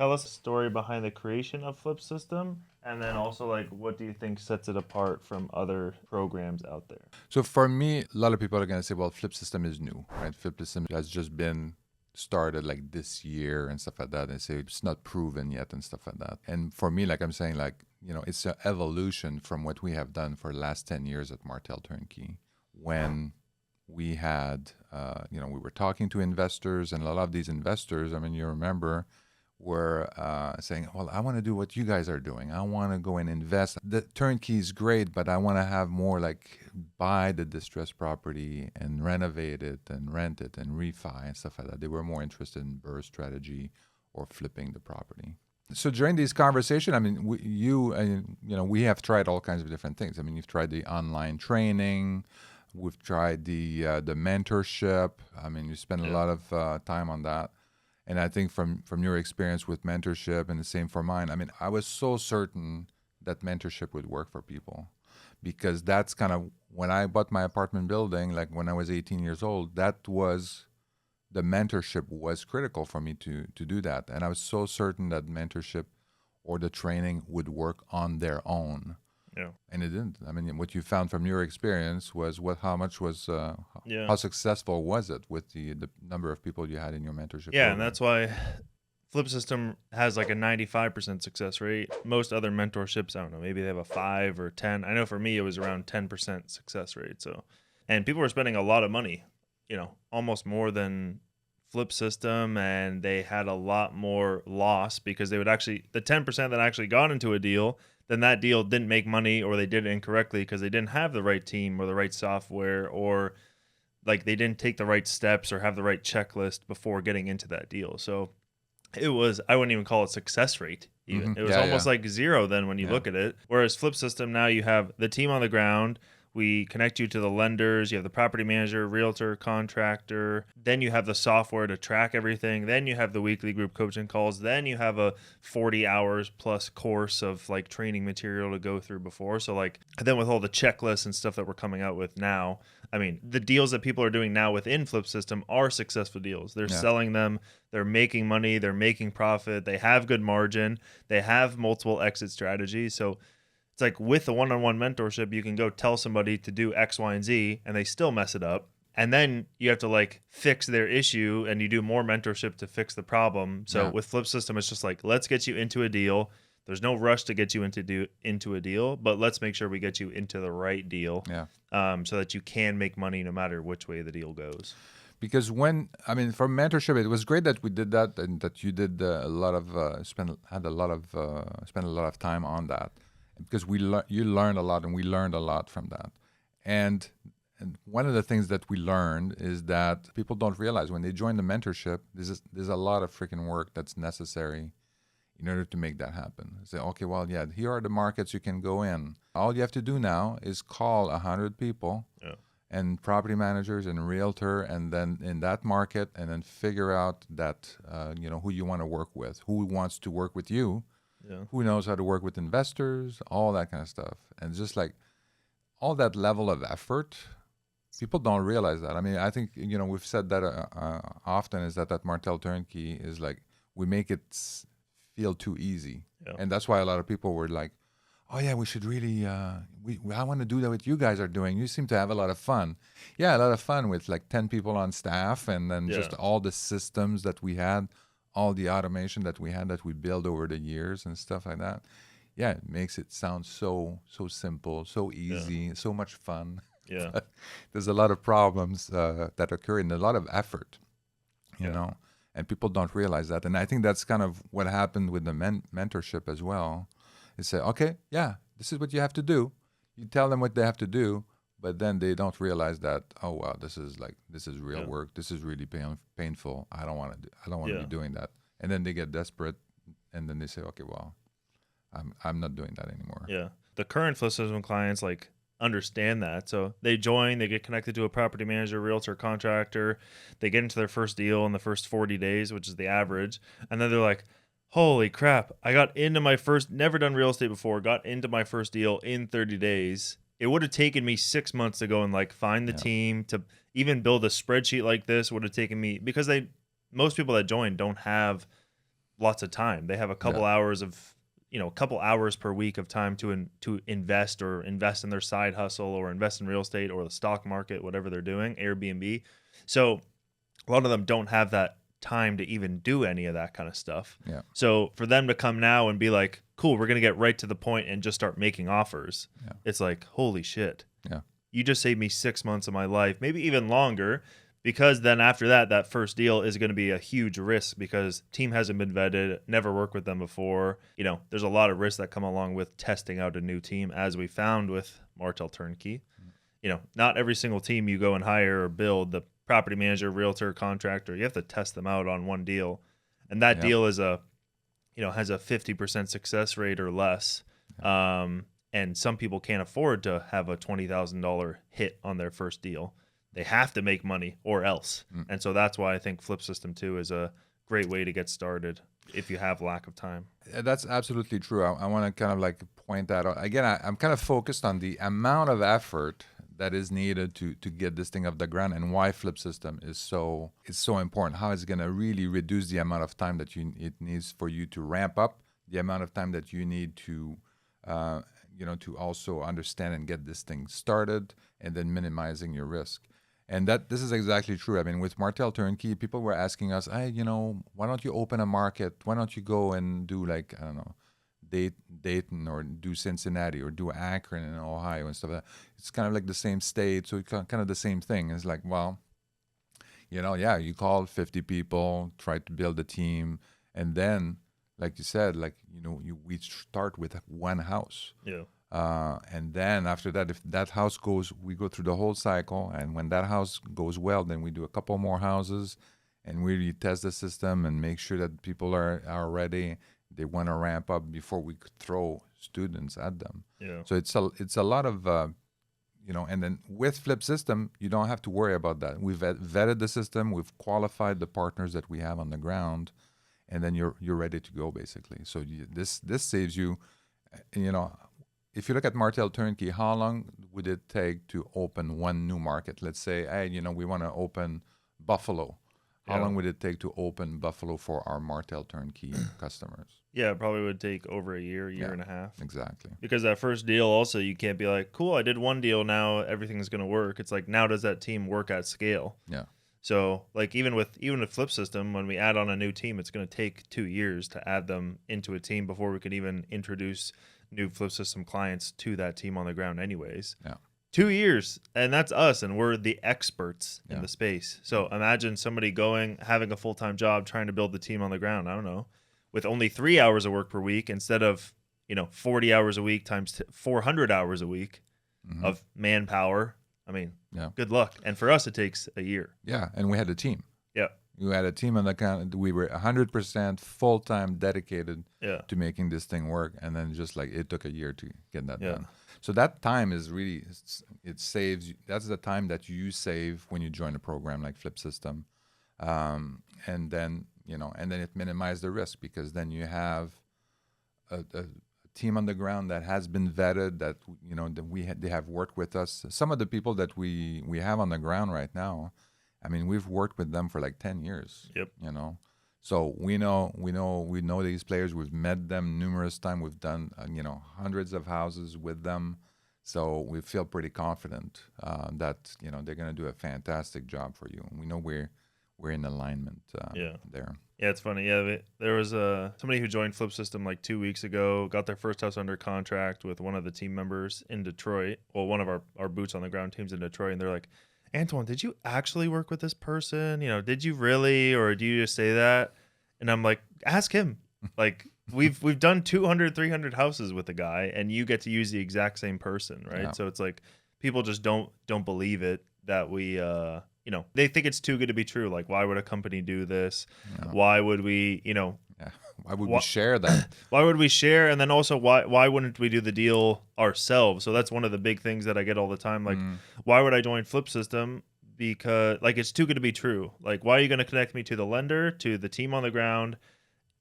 Tell us a story behind the creation of FlipSystem, and then also like what do you think sets it apart from other programs out there? So for me, a lot of people are going to say, well, FlipSystem is new, right? FlipSystem has just been started like this year and stuff like that. And say it's not proven yet and stuff like that. And for me, like I'm saying, like, it's an evolution from what we have done for the last 10 years at Martel Turnkey when we had, we were talking to investors, and a lot of these investors, I mean, you remember, were saying, well, I want to do what you guys are doing. I want to go and invest. The turnkey is great, but I want to have more like buy the distressed property and renovate it and rent it and refi and stuff like that. They were more interested in burst strategy or flipping the property. So during these conversations, I mean, we have tried all kinds of different things. I mean, you've tried the online training. We've tried the mentorship. I mean, you spend a lot of time on that. And I think from your experience with mentorship, and the same for mine, I mean, I was so certain that mentorship would work for people, because that's kind of when I bought my apartment building, like when I was 18 years old, the mentorship was critical for me to do that. And I was so certain that mentorship or the training would work on their own. Yeah. And it didn't. I mean, what you found from your experience was how successful was it with the number of people you had in your mentorship Yeah, program? and that's why FlipSystem has like a 95% success rate. Most other mentorships, I don't know, maybe they have a 5 or 10. I know for me it was around 10% success rate. So, and people were spending a lot of money, almost more than FlipSystem, and they had a lot more loss because they would actually, the 10% that actually got into a deal, then that deal didn't make money, or they did it incorrectly because they didn't have the right team or the right software, or like they didn't take the right steps or have the right checklist before getting into that deal. So it was, I wouldn't even call it success rate even. Mm-hmm. It was almost like zero then when you look at it. Whereas FlipSystem, now you have the team on the ground. We connect you to the lenders. You have the property manager, realtor, contractor. Then you have the software to track everything. Then you have the weekly group coaching calls. Then you have a 40 hours plus course of like training material to go through before. So like, then with all the checklists and stuff that we're coming out with now, I mean, the deals that people are doing now within FlipSystem are successful deals. They're selling them. They're making money. They're making profit. They have good margin. They have multiple exit strategies. So it's like with the one-on-one mentorship, you can go tell somebody to do X, Y, and Z, and they still mess it up. And then you have to like fix their issue, and you do more mentorship to fix the problem. So with FlipSystem, it's just like, let's get you into a deal. There's no rush to get you into a deal, but let's make sure we get you into the right deal, so that you can make money no matter which way the deal goes. Because for mentorship, it was great that we did that, and that you did spend a lot of time on that, because you learned a lot, and we learned a lot from that. And one of the things that we learned is that people don't realize when they join the mentorship, there's a lot of freaking work that's necessary in order to make that happen. Say, okay, well, here are the markets you can go in. All you have to do now is call 100 people and property managers and realtor, and then in that market, and then figure out that, who you want to work with, who wants to work with you, who knows how to work with investors, all that kind of stuff. And just like all that level of effort, people don't realize that. I mean, I think, we've said that often, is that Martel Turnkey is like, we make it feel too easy. And that's why a lot of people were like, oh yeah, we should really, I want to do that what you guys are doing. You seem to have a lot of fun. Yeah, a lot of fun with like 10 people on staff, and then just all the systems that we had, all the automation that we had, that we built over the years and stuff like that. Yeah, it makes it sound so simple, so easy, so much fun. Yeah. There's a lot of problems that occur, and a lot of effort, you know, and people don't realize that. And I think that's kind of what happened with the mentorship as well. They say, okay, this is what you have to do. You tell them what they have to do, but then they don't realize that, oh wow, this is real work. This is really painful. I don't want to be doing that. And then they get desperate, and then they say, okay, well, I'm not doing that anymore. Yeah, the current FlipSystem clients like understand that, so they join, they get connected to a property manager, realtor, contractor. They get into their first deal in the first 40 days, which is the average, and then they're like, holy crap, I got into my first, never done real estate before, got into my first deal in 30 days. It would have taken me 6 months to go and like find the team, to even build a spreadsheet like this would have taken me, because most people that join don't have lots of time. They have a couple hours of, a couple hours per week of time to invest in their side hustle or invest in real estate or the stock market, whatever they're doing, Airbnb. So a lot of them don't have that time to even do any of that kind of stuff. Yeah. So for them to come now and be like, cool, we're going to get right to the point and just start making offers. Yeah. It's like, holy shit. Yeah. You just saved me 6 months of my life, maybe even longer, because then after that first deal is going to be a huge risk because team hasn't been vetted, never worked with them before. There's a lot of risks that come along with testing out a new team, as we found with Martel Turnkey. Not every single team you go and hire or build, the property manager, realtor, contractor, you have to test them out on one deal. And that deal is has a 50% success rate or less. And some people can't afford to have a $20,000 hit on their first deal. They have to make money or else. And so that's why I think FlipSystem 2 is a great way to get started if you have lack of time. That's absolutely true. I want to kind of like point that out. Again, I'm kind of focused on the amount of effort that is needed to get this thing off the ground and why FlipSystem is so important. How it's going to really reduce the amount of time that it needs for you to ramp up, the amount of time that you need to to also understand and get this thing started, and then minimizing your risk. And this is exactly true. I mean, with Martel Turnkey, people were asking us, hey, why don't you open a market? Why don't you go and do like, I don't know, Dayton or do Cincinnati or do Akron in Ohio and stuff like that. It's kind of like the same state, so it's kind of the same thing. It's like, well, you call 50 people, try to build a team, and then, like you said, we start with one house. Yeah. And then after that, if that house goes, we go through the whole cycle. And when that house goes well, then we do a couple more houses and we really test the system and make sure that people are ready. They want to ramp up before we could throw students at them. Yeah. So it's a lot of, and then with FlipSystem, you don't have to worry about that. We've vetted the system. We've qualified the partners that we have on the ground. And then you're ready to go, basically. So this saves you, if you look at Martel Turnkey, how long would it take to open one new market? Let's say, hey, we want to open Buffalo. How long would it take to open Buffalo for our Martel Turnkey customers? Yeah, it probably would take over a year and a half. Exactly. Because that first deal also, you can't be like, cool, I did one deal, now everything's going to work. It's like, now does that team work at scale? Yeah. So like even with FlipSystem, when we add on a new team, it's going to take 2 years to add them into a team before we could even introduce new FlipSystem clients to that team on the ground anyways. Yeah. 2 years, and that's us, and we're the experts in the space. So imagine somebody having a full-time job trying to build the team on the ground, I don't know, with only 3 hours of work per week instead of 40 hours a week times 400 hours a week of manpower. I mean, good luck. And for us, it takes a year. Yeah, and we had a team. Yeah. We had a team on the account. We were 100% full-time dedicated to making this thing work. And then just like it took a year to get that done. So that time is really, it saves you. That's the time that you save when you join a program like FlipSystem. And then it minimizes the risk because then you have a team on the ground that has been vetted, that they have worked with us. Some of the people that we have on the ground right now, I mean, we've worked with them for like 10 years. Yep. So we know these players. We've met them numerous times. We've done hundreds of houses with them. So we feel pretty confident that they're going to do a fantastic job for you. And we know we're in alignment there. Yeah, it's funny. Yeah, there was somebody who joined FlipSystem like 2 weeks ago, got their first house under contract with one of the team members in Detroit. Well, one of our boots on the ground teams in Detroit, and they're like, Antoine, did you actually work with this person? Did you really, or do you just say that? And I'm like, ask him. Like we've done 200, 300 houses with the guy, and you get to use the exact same person, right? Yeah. So it's like people just don't believe it that we they think it's too good to be true. Like, why would a company do this? No. Why would we, why would we share that? Why would we share? And then also, why wouldn't we do the deal ourselves? So that's one of the big things that I get all the time. Like, why would I join FlipSystem? Because like, it's too good to be true. Like, why are you going to connect me to the lender, to the team on the ground,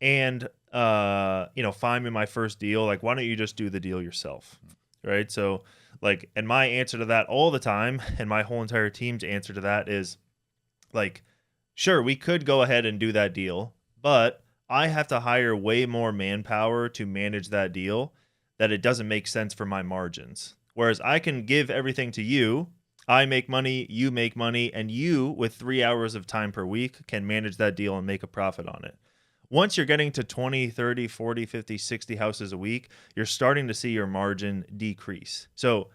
and find me my first deal? Like, why don't you just do the deal yourself? Right? So like, and my answer to that all the time, and my whole entire team's answer to that is like, sure, we could go ahead and do that deal, but I have to hire way more manpower to manage that deal that it doesn't make sense for my margins. Whereas I can give everything to you, I make money, you make money, and you, with 3 hours of time per week, can manage that deal and make a profit on it. Once you're getting to 20, 30, 40, 50, 60 houses a week, you're starting to see your margin decrease. So,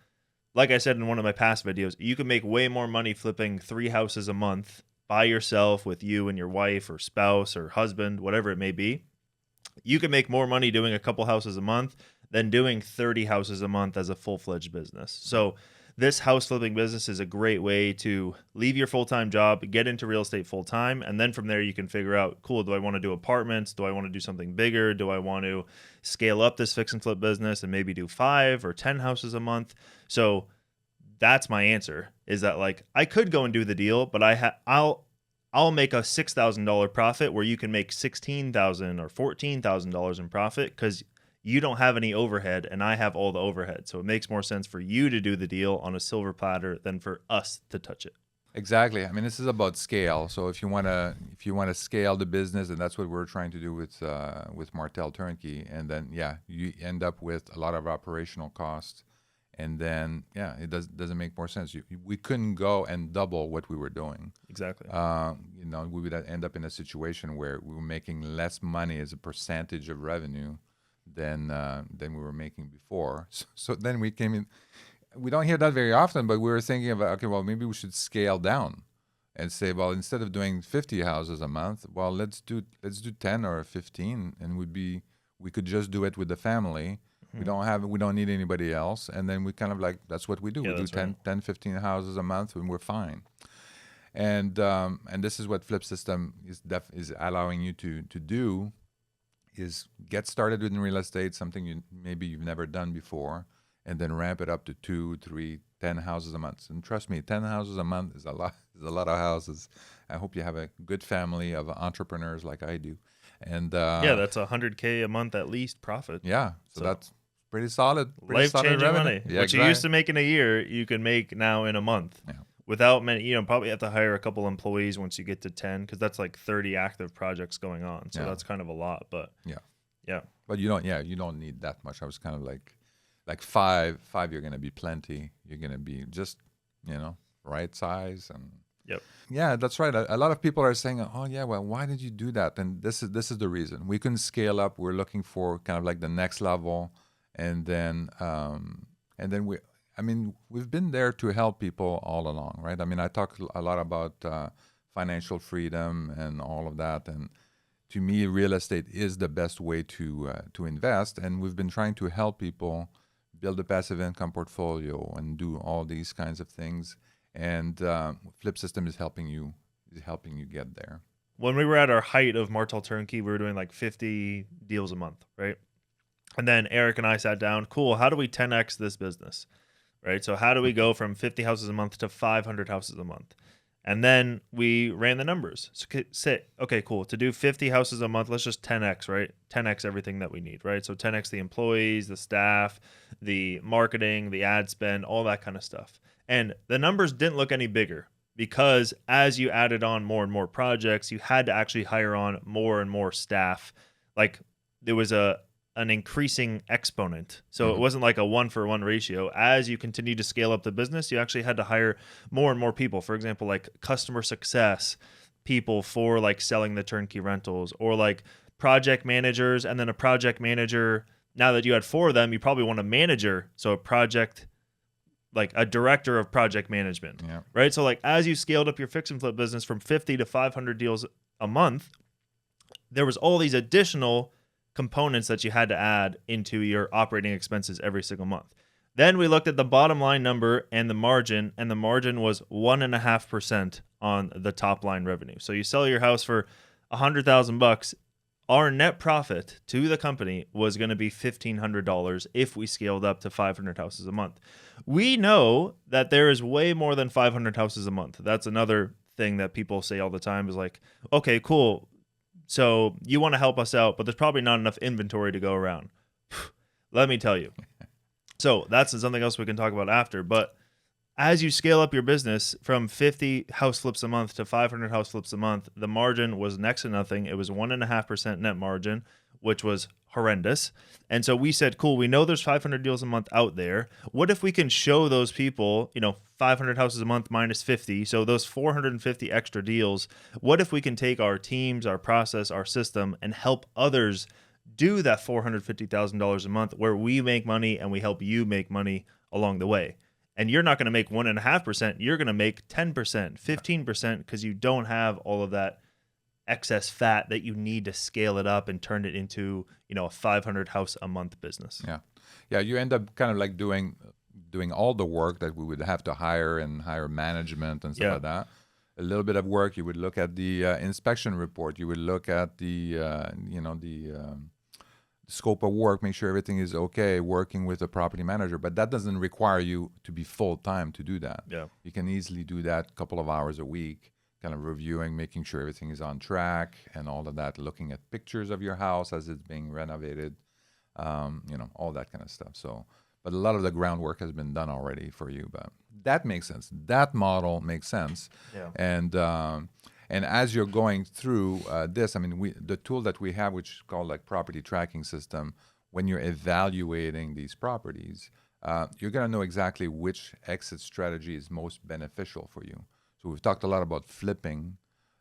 like I said in one of my past videos, you can make way more money flipping 3 houses a month by yourself with you and your wife or spouse or husband, whatever it may be. You can make more money doing a couple houses a month than doing 30 houses a month as a full-fledged business. So this house flipping business is a great way to leave your full-time job, get into real estate full-time, and then from there you can figure out, cool, do I want to do apartments? Do I want to do something bigger? Do I want to scale up this fix and flip business and maybe do 5 or 10 houses a month? So that's my answer, is that like I could go and do the deal, but I'll make a $6,000 profit where you can make $16,000 or $14,000 in profit because you don't have any overhead and I have all the overhead. So it makes more sense for you to do the deal on a silver platter than for us to touch it. Exactly. I mean, this is about scale. So if you want to scale the business, and that's what we're trying to do with Martel Turnkey, and then you end up with a lot of operational costs, and then it doesn't make more sense. We couldn't go and double what we were doing. Exactly. We would end up in a situation where we were making less money as a percentage of revenue than we were making before. So then we came in. We don't hear that very often, but we were thinking about, okay, well, maybe we should scale down and say, well, instead of doing 50 houses a month, well, let's do 10 or 15, and we could just do it with the family. Mm-hmm. We don't need anybody else, and then we kind of like, that's what we do. We do 10, 15 houses a month, and we're fine. And this is what FlipSystem is allowing you to do, is get started in real estate, something maybe you've never done before, and then ramp it up to 2, 3, 10 houses a month. And trust me, 10 houses a month is a lot of houses. I hope you have a good family of entrepreneurs like I do. And that's $100K a month at least profit. Yeah, so that's pretty solid. Life-changing money. Yeah, what you used to make in a year, you can make now in a month. Yeah. Without many, probably have to hire a couple employees once you get to 10, because that's like 30 active projects going on. So that's kind of a lot, but yeah. But you don't need that much. I was kind of like 5, you're going to be plenty. You're going to be just, right size. And yep. Yeah, that's right. A lot of people are saying, oh yeah, well, why did you do that? And this is the reason. We couldn't scale up. We're looking for kind of like the next level. And then we've been there to help people all along, right? I mean, I talk a lot about financial freedom and all of that. And to me, real estate is the best way to invest. And we've been trying to help people build a passive income portfolio and do all these kinds of things. And FlipSystem is helping you get there. When we were at our height of Martel Turnkey, we were doing like 50 deals a month, right? And then Eric and I sat down, cool, how do we 10X this business, right? So how do we go from 50 houses a month to 500 houses a month? And then we ran the numbers. So okay, cool. To do 50 houses a month, let's just 10X, right? 10X everything that we need, right? So 10X the employees, the staff, the marketing, the ad spend, all that kind of stuff. And the numbers didn't look any bigger because as you added on more and more projects, you had to actually hire on more and more staff. Like there was an increasing exponent. So it wasn't like a 1-for-1 ratio. As you continue to scale up the business, you actually had to hire more and more people. For example, like customer success people for like selling the turnkey rentals, or like project managers. And then a project manager, now that you had 4 of them, you probably want a manager. So a project, like a director of project management, right? So like as you scaled up your fix and flip business from 50 to 500 deals a month, there was all these additional components that you had to add into your operating expenses every single month. Then we looked at the bottom line number and the margin was 1.5% on the top line revenue. So you sell your house for $100,000. Our net profit to the company was going to be $1,500 if we scaled up to 500 houses a month. We know that there is way more than 500 houses a month. That's another thing that people say all the time is like, okay, cool. So you want to help us out, but there's probably not enough inventory to go around. Let me tell you. So that's something else we can talk about after. But As you scale up your business from 50 house flips a month to 500 house flips a month, the margin was next to nothing. It was 1.5% net margin, which was horrendous. And so we said, cool, we know there's 500 deals a month out there. What if we can show those people, 500 houses a month minus 50, so those 450 extra deals, what if we can take our teams, our process, our system, and help others do that $450,000 a month where we make money and we help you make money along the way? And you're not going to make 1.5%. You're going to make 10%, 15% because you don't have all of that excess fat that you need to scale it up and turn it into, a 500 house a month business. Yeah. Yeah. You end up kind of like doing all the work that we would have to hire management and stuff like that. A little bit of work. You would look at the inspection report. You would look at the scope of work, make sure everything is okay, working with a property manager. But that doesn't require you to be full-time to do that. Yeah. You can easily do that a couple of hours a week, kind of reviewing, making sure everything is on track and all of that, looking at pictures of your house as it's being renovated, all that kind of stuff. So, but a lot of the groundwork has been done already for you. But that makes sense. That model makes sense. Yeah. And as you're going through this, the tool that we have, which is called like property tracking system, when you're evaluating these properties, you're going to know exactly which exit strategy is most beneficial for you. So we've talked a lot about flipping,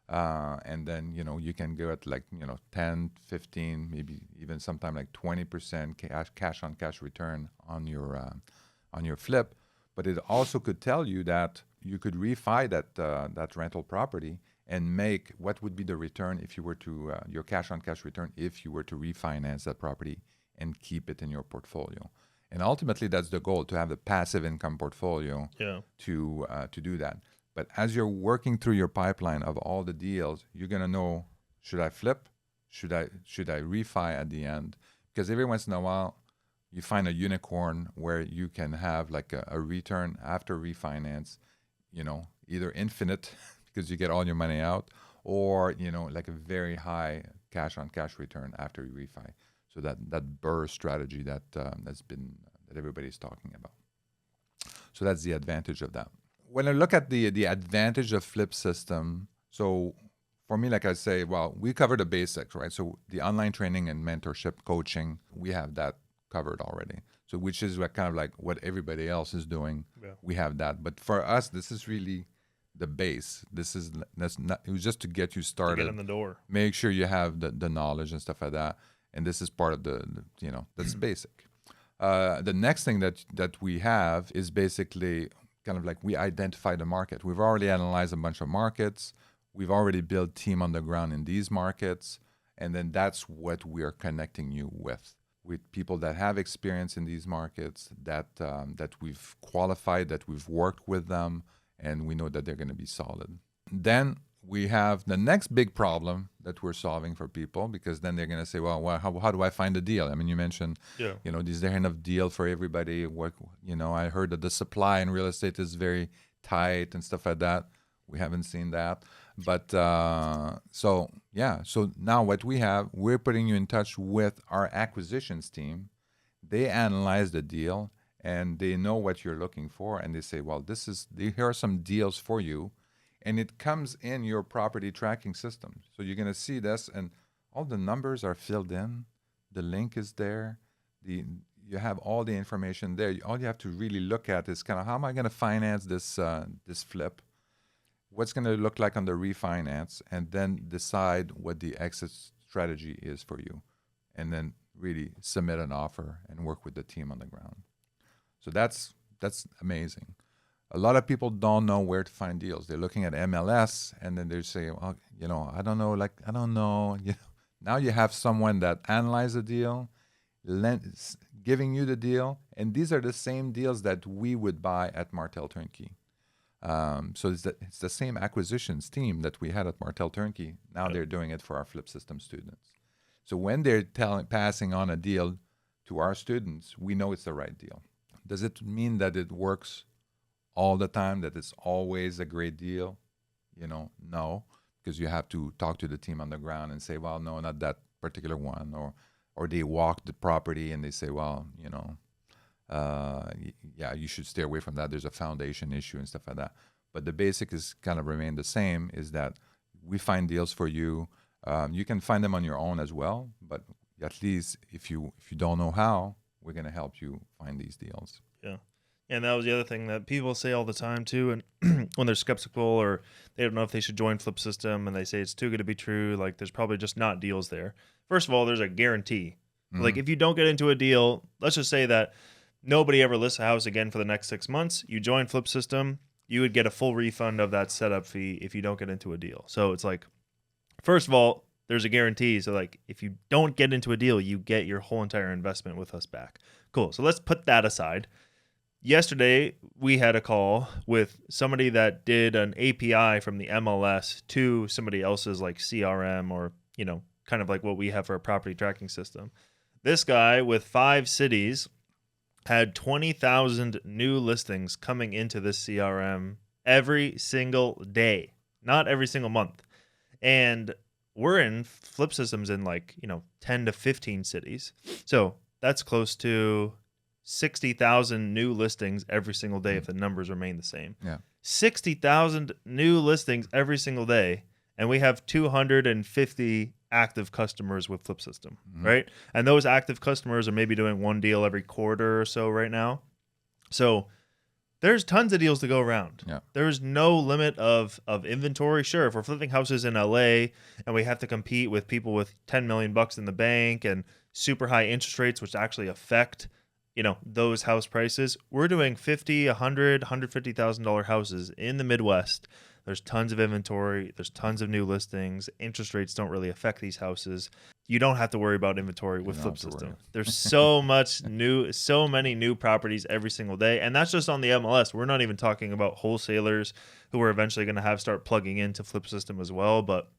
and then, you can go at 10, 15, maybe even sometime like 20% cash on cash return on your flip. But it also could tell you that you could refi that rental property and make what would be the return if you were to your cash on cash return if you were to refinance that property and keep it in your portfolio. And ultimately, that's the goal, to have a passive income portfolio to do that. But as you're working through your pipeline of all the deals, you're gonna know, should I flip? Should I refi at the end? Because every once in a while, you find a unicorn where you can have like a return after refinance, either infinite because you get all your money out, or like a very high cash on cash return after you refi. So that BRRRR strategy that everybody's talking about. So that's the advantage of that. When I look at the advantage of FlipSystem, so for me, like I say, well, we cover the basics, right? So the online training and mentorship coaching, we have that covered already. So which is kind of like what everybody else is doing. Yeah. We have that. But for us, this is really the base. That's not, it was just to get you started. To get in the door. Make sure you have the knowledge and stuff like that. And this is part of that's basic. The next thing that we have is basically kind of like we identify the market. We've already analyzed a bunch of markets. We've already built team on the ground in these markets. And then that's what we are connecting you with people that have experience in these markets, that we've qualified, that we've worked with them, and we know that they're going to be solid. Then we have the next big problem that we're solving for people, because then they're going to say, well, how do I find a deal? I mean, you mentioned, is there enough deal for everybody? I heard that the supply in real estate is very tight and stuff like that. We haven't seen that. But so now what we have, we're putting you in touch with our acquisitions team. They analyze the deal and they know what you're looking for. And they say, well, here are some deals for you. And it comes in your property tracking system. So you're going to see this, and all the numbers are filled in. The link is there. You have all the information there. All you have to really look at is kind of, how am I going to finance this flip? What's going to look like on the refinance, and then decide what the exit strategy is for you, and then really submit an offer and work with the team on the ground. So that's amazing. A lot of people don't know where to find deals. They're looking at MLS, and then they're saying, well, I don't know. Now you have someone that analyzes the deal, giving you the deal, and these are the same deals that we would buy at Martel Turnkey. So it's the same acquisitions team that we had at Martel Turnkey. Now they're doing it for our FlipSystem students. So when they're passing on a deal to our students, we know it's the right deal. Does it mean that it works all the time, that it's always a great deal? No, because you have to talk to the team on the ground and say, well, no, not that particular one. Or they walk the property and they say, well, yeah, you should stay away from that. There's a foundation issue and stuff like that. But the basic is kind of remain the same, is that we find deals for you. You can find them on your own as well, but at least if you don't know how, we're going to help you find these deals. Yeah. And that was the other thing that people say all the time too, and when they're skeptical or they don't know if they should join FlipSystem and they say it's too good to be true, like there's probably just not deals there. First of all, there's a guarantee. Like if you don't get into a deal, let's just say that nobody ever lists a house again for the next 6 months, you join FlipSystem, you would get a full refund of that setup fee if you don't get into a deal. So it's like, first of all, there's a guarantee. So like if you don't get into a deal, you get your whole entire investment with us back. Cool. So let's put that aside. Yesterday, we had a call with somebody that did an API from the MLS to somebody else's like CRM or, kind of like what we have for a property tracking system. This guy with 5 cities had 20,000 new listings coming into this CRM every single day, not every single month. And we're in FlipSystems in 10 to 15 cities. So that's close to 60,000 new listings every single day if the numbers remain the same. Yeah. 60,000 new listings every single day. And we have 250 active customers with FlipSystem, right? And those active customers are maybe doing one deal every quarter or so right now. So there's tons of deals to go around. Yeah. There's no limit of inventory. Sure, if we're flipping houses in LA and we have to compete with people with $10 million in the bank and super high interest rates, which actually affect those house prices, we're doing $50,000, $100,000, $150,000 houses in the Midwest. There's tons of inventory. There's tons of new listings. Interest rates don't really affect these houses. You don't have to worry about inventory with FlipSystem. There's so many new properties every single day. And that's just on the MLS. We're not even talking about wholesalers who are eventually going to start plugging into FlipSystem as well. But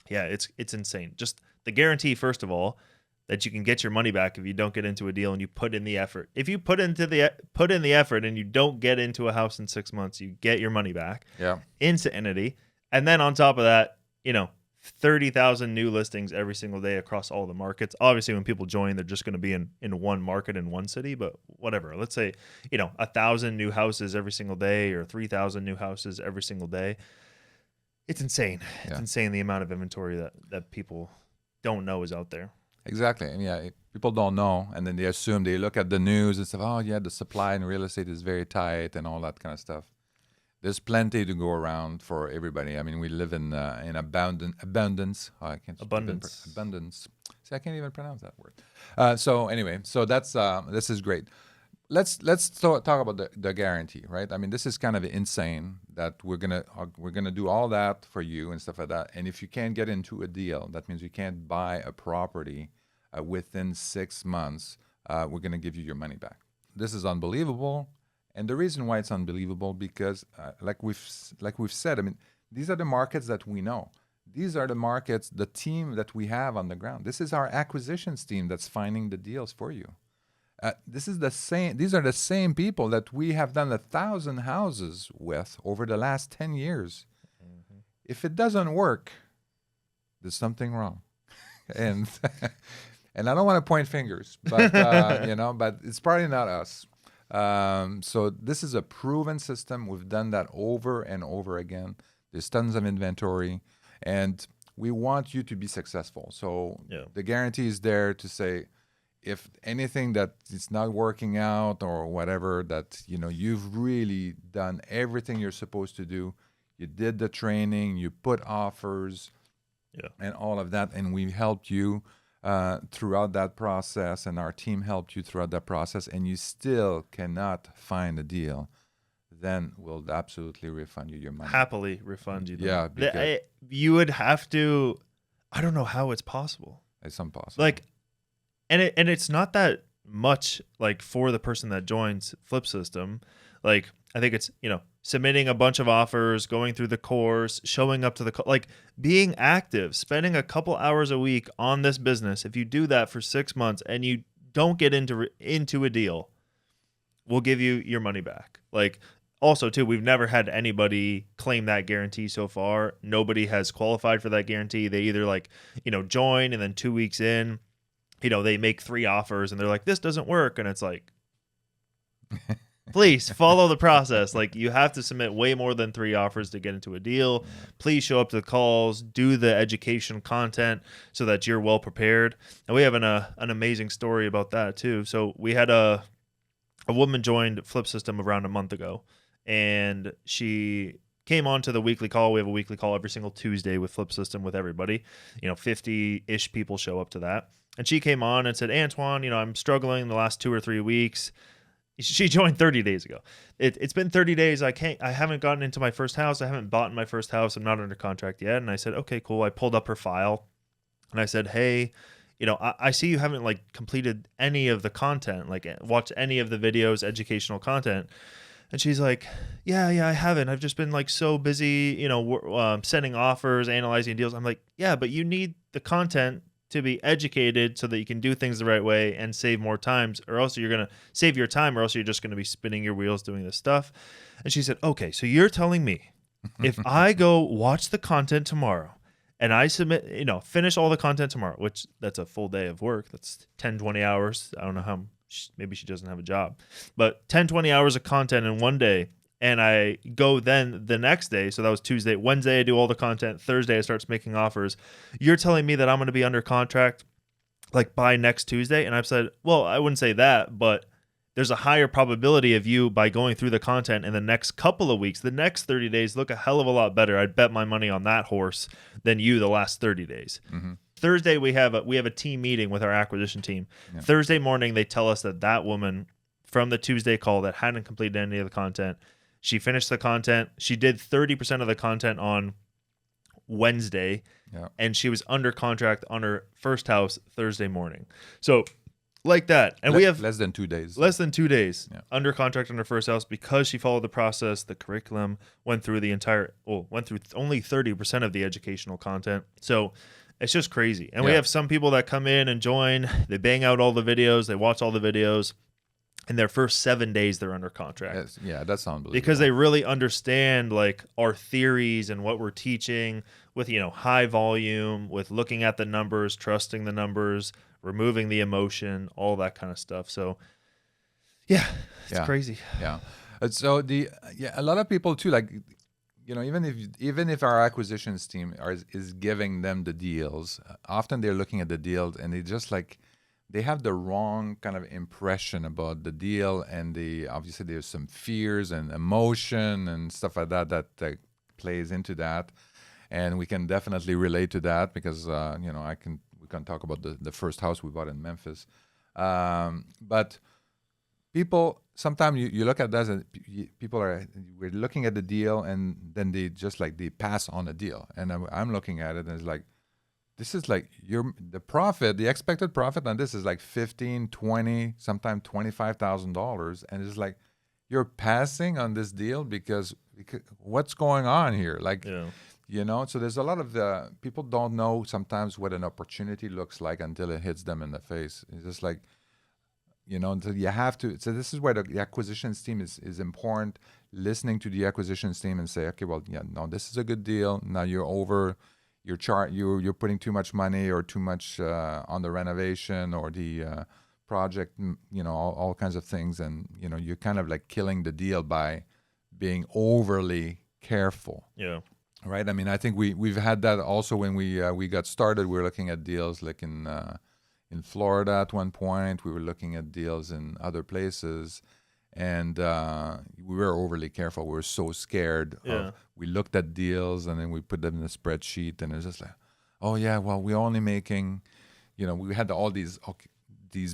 yeah, it's insane. Just the guarantee, first of all, that you can get your money back if you don't get into a deal and you put in the effort. If you put in the effort and you don't get into a house in 6 months, you get your money back. Yeah. Insanity. And then on top of that, 30,000 new listings every single day across all the markets. Obviously, when people join, they're just going to be in one market in one city, but whatever. Let's say, 1,000 new houses every single day or 3,000 new houses every single day. It's insane. Yeah. It's insane the amount of inventory that people don't know is out there. Exactly. And yeah, people don't know, and then they assume, they look at the news and stuff, oh yeah, the supply in real estate is very tight and all that kind of stuff. There's plenty to go around for everybody. I mean, we live in abundance. Oh, I can't abundance. Abundance. See, I can't even pronounce that word. So anyway, so that's this is great. Let's talk about the guarantee, right? I mean, this is kind of insane that we're gonna do all that for you and stuff like that. And if you can't get into a deal, that means you can't buy a property within 6 months. We're gonna give you your money back. This is unbelievable, and the reason why it's unbelievable because, like we've said, I mean, these are the markets that we know. These are the markets, the team that we have on the ground. This is our acquisitions team that's finding the deals for you. These are the same people that we have done 1,000 houses with over the last 10 years. Mm-hmm. If it doesn't work, there's something wrong. And and I don't want to point fingers, but but it's probably not us. So this is a proven system. We've done that over and over again. There's tons of inventory, and we want you to be successful. So the guarantee is there to say, if anything that is not working out or whatever, that you've really done everything you're supposed to do. You did the training, you put offers, and all of that, and we helped you throughout that process, and our team helped you throughout that process, and you still cannot find a deal, then we'll absolutely refund you your money. Happily refund you. Yeah, because you would have to. I don't know how it's possible. It's impossible. And it's not that much for the person that joins FlipSystem. I think it's, submitting a bunch of offers, going through the course, showing up to the being active, spending a couple hours a week on this business. If you do that for 6 months and you don't get into a deal, we'll give you your money back. Also too, we've never had anybody claim that guarantee so far. Nobody has qualified for that guarantee. They either join and then 2 weeks in, they make 3 offers and they're like, this doesn't work. And it's like, Please follow the process. Like, you have to submit way more than 3 offers to get into a deal. Please show up to the calls, do the education content so that you're well prepared. And we have an amazing story about that too. So we had a woman joined FlipSystem around a month ago, and she came on to the weekly call. We have a weekly call every single Tuesday with FlipSystem with everybody. 50-ish people show up to that. And she came on and said, Antoine, I'm struggling the last 2 or 3 weeks. She joined 30 days ago. It's been 30 days. I haven't gotten into my first house. I haven't bought my first house. I'm not under contract yet. And I said, okay, cool. I pulled up her file and I said, hey, I see you haven't like completed any of the content, like watched any of the videos, educational content. And she's like, yeah, I haven't. I've just been like so busy, sending offers, analyzing deals. I'm like, yeah, but you need the content to be educated so that you can do things the right way and save more times, or else you're going to save your time, or else you're just going to be spinning your wheels doing this stuff. And she said, okay, so you're telling me if I go watch the content tomorrow and I submit, finish all the content tomorrow, which that's a full day of work. That's 10, 20 hours. I don't know how, maybe she doesn't have a job, but 10, 20 hours of content in one day. And I go then the next day. So that was Tuesday. Wednesday, I do all the content. Thursday, I start making offers. You're telling me that I'm going to be under contract like by next Tuesday? And I've said, well, I wouldn't say that, but there's a higher probability of you by going through the content in the next couple of weeks. The next 30 days look a hell of a lot better. I'd bet my money on that horse than you the last 30 days. Mm-hmm. Thursday, we have a team meeting with our acquisition team. Yeah. Thursday morning, they tell us that woman from the Tuesday call that hadn't completed any of the content, she finished the content. She did 30% of the content on Wednesday, and she was under contract on her first house Thursday morning. So like that. And we have less than 2 days. Under contract on her first house because she followed the process, the curriculum, went through only 30% of the educational content. So it's just crazy. And we have some people that come in and join, they bang out all the videos, they watch all the videos. In their first 7 days, they're under contract. Yes, yeah, that's unbelievable. Because they really understand like our theories and what we're teaching with, high volume, with looking at the numbers, trusting the numbers, removing the emotion, all that kind of stuff. So, it's crazy. Yeah. So a lot of people too, like, even if our acquisitions team is giving them the deals, often they're looking at the deals and they just like, they have the wrong kind of impression about the deal, and obviously there's some fears and emotion and stuff like that plays into that, and we can definitely relate to that because we can talk about the first house we bought in Memphis, but people sometimes you look at that and we're looking at the deal and then they pass on the deal, and I'm looking at it and it's like, this is like the expected profit on this is like $15,000, $20,000, sometimes $25,000. And it's like, you're passing on this deal because what's going on here? Like, so there's a lot of people don't know sometimes what an opportunity looks like until it hits them in the face. It's just like, until you have to. So this is where the acquisitions team is important. Listening to the acquisitions team and say, okay, well, this is a good deal. Now you're over. You're putting too much money or too much on the renovation or the project, all kinds of things, and you're kind of like killing the deal by being overly careful. Yeah. Right. I mean, I think we've had that also when we got started. We were looking at deals like in Florida at one point. We were looking at deals in other places. And we were overly careful. We were so scared. We looked at deals and then we put them in a spreadsheet, and it's just like, oh yeah, well, we're only making, we had all these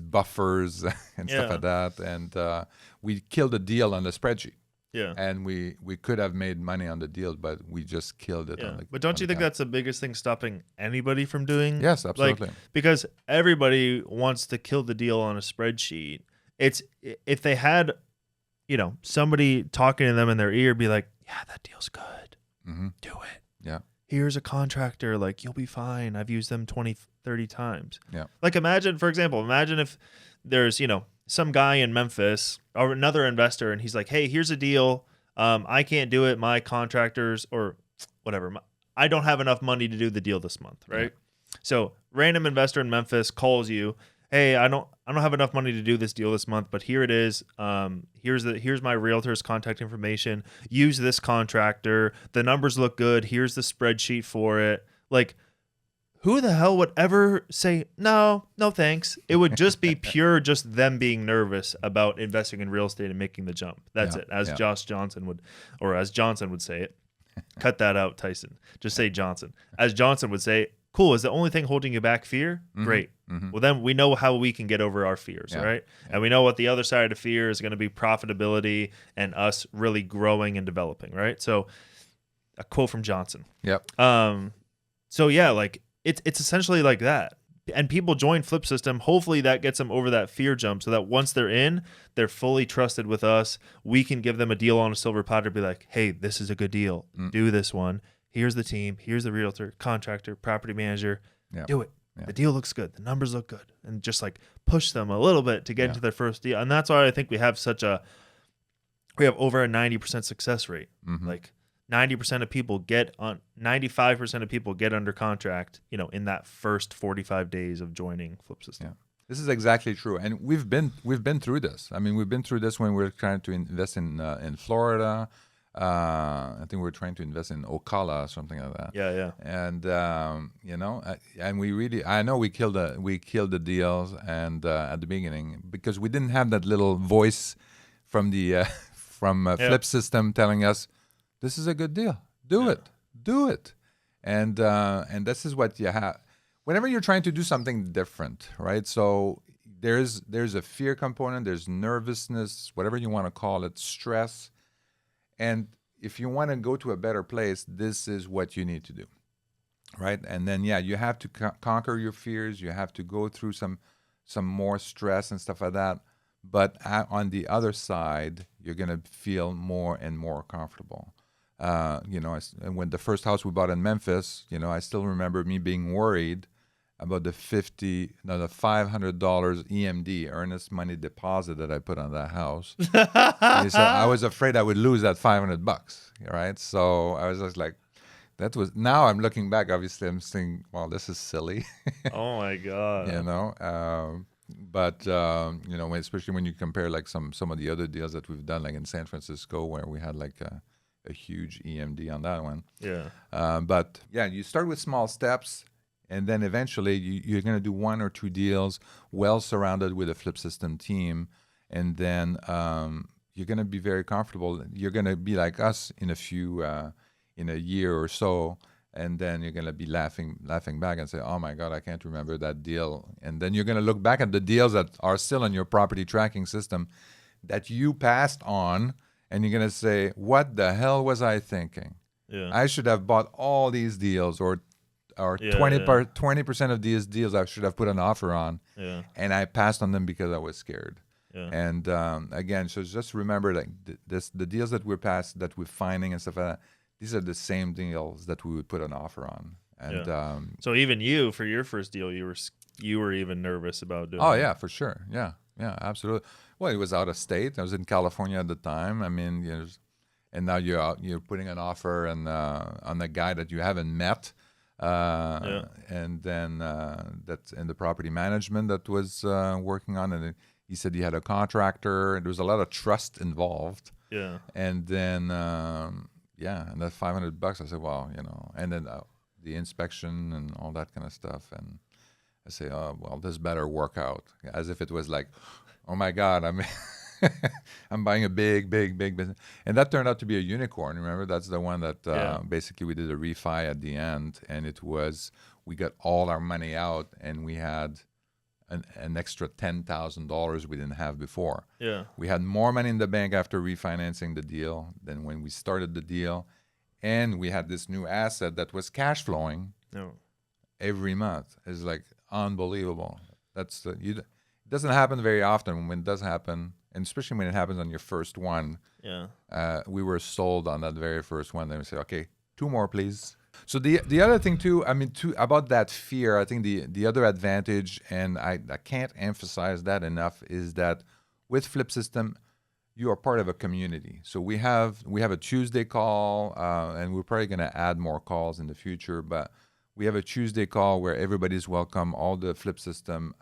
buffers and stuff like that, and we killed the deal on the spreadsheet. Yeah, and we could have made money on the deal, but we just killed it. Yeah. But don't you think that's the biggest thing stopping anybody from doing? Yes, absolutely. Because everybody wants to kill the deal on a spreadsheet. It's if they had, somebody talking to them in their ear, be like, yeah, that deal's good. Mm-hmm. Do it. Yeah. Here's a contractor, like, you'll be fine. I've used them 20, 30 times. Yeah. Like, imagine if there's, some guy in Memphis or another investor, and he's like, hey, here's a deal. I can't do it. My contractors or whatever. I don't have enough money to do the deal this month, right? Yeah. So random investor in Memphis calls you. Hey, I'm I don't have enough money to do this deal this month, but here it is. Here's my realtor's contact information. Use this contractor. The numbers look good. Here's the spreadsheet for it. Like, who the hell would ever say, no, thanks? It would just be pure, just them being nervous about investing in real estate and making the jump. That's it. As Johnson would say it. Cut that out, Tyson. Just say Johnson. As Johnson would say, cool. Is the only thing holding you back fear? Great. Well, then we know how we can get over our fears, right? And we know what the other side of the fear is going to be: profitability and us really growing and developing, right? So, a quote from Johnson. Yep. So yeah, like it's essentially like that. And people join FlipSystem. Hopefully that gets them over that fear jump, so that once they're in, they're fully trusted with us. We can give them a deal on a silver platter, be like, hey, this is a good deal. Do this one. Here's the team. Here's the realtor, contractor, property manager. Do it. The deal looks good. The numbers look good. And just like push them a little bit to get into their first deal. And that's why I think we have over a 90% success rate. Like 90% of people 95% of people get under contract, in that first 45 days of joining FlipSystem. Yeah. This is exactly true. And we've been through this. I mean, we've been through this when we were trying to invest in Florida. I think we were trying to invest in Ocala or something like that. Yeah. And and I know we killed the deals and at the beginning, because we didn't have that little voice from the FlipSystem telling us, this is a good deal. Do it. And this is what you have whenever you're trying to do something different, right? So there's a fear component, there's nervousness, whatever you want to call it, stress. And if you want to go to a better place, this is what you need to do, right? And then, you have to conquer your fears. You have to go through some more stress and stuff like that. But on the other side, you're going to feel more and more comfortable. And when the first house we bought in Memphis, I still remember me being worried about the $500 EMD, earnest money deposit, that I put on that house. So I was afraid I would lose that $500, right? So I was just like, now I'm looking back, obviously I'm thinking, well, this is silly. Oh my God. But especially when you compare like some of the other deals that we've done, like in San Francisco, where we had like a huge EMD on that one. But you start with small steps. And then eventually you're going to do one or two deals well surrounded with a FlipSystem team. And then you're going to be very comfortable. You're going to be like us in a year or so. And then you're going to be laughing back and say, oh my God, I can't remember that deal. And then you're going to look back at the deals that are still on your property tracking system that you passed on. And you're going to say, what the hell was I thinking? I should have bought all these deals, or 20% of these deals I should have put an offer on, and I passed on them because I was scared. And again, so just remember, like the deals that we're finding and stuff like that, these are the same deals that we would put an offer on. And so even you, for your first deal, you were even nervous about doing. Oh yeah, for sure. Yeah, absolutely. Well, it was out of state. I was in California at the time. I mean, and now you're putting an offer on a guy that you haven't met. And then that's in the property management that was working on, and he said he had a contractor, and there was a lot of trust involved. And then and that $500, I said, well, and then the inspection and all that kind of stuff, and I say, oh well, this better work out, as if it was like, oh my God, I'm buying a big business. And that turned out to be a unicorn. Remember, that's the one that basically we did a refi at the end, and we got all our money out, and we had an extra $10,000 we didn't have before. We had more money in the bank after refinancing the deal than when we started the deal. And we had this new asset that was cash flowing every month. It's like unbelievable. It doesn't happen very often. When it does happen, and especially when it happens on your first one, we were sold on that very first one. Then we say, okay, 2 more, please. So the other thing too, about that fear, I think the other advantage, and I can't emphasize that enough, is that with FlipSystem, you are part of a community. So we have a Tuesday call, and we're probably going to add more calls in the future, but we have a Tuesday call where everybody's welcome. All the FlipSystem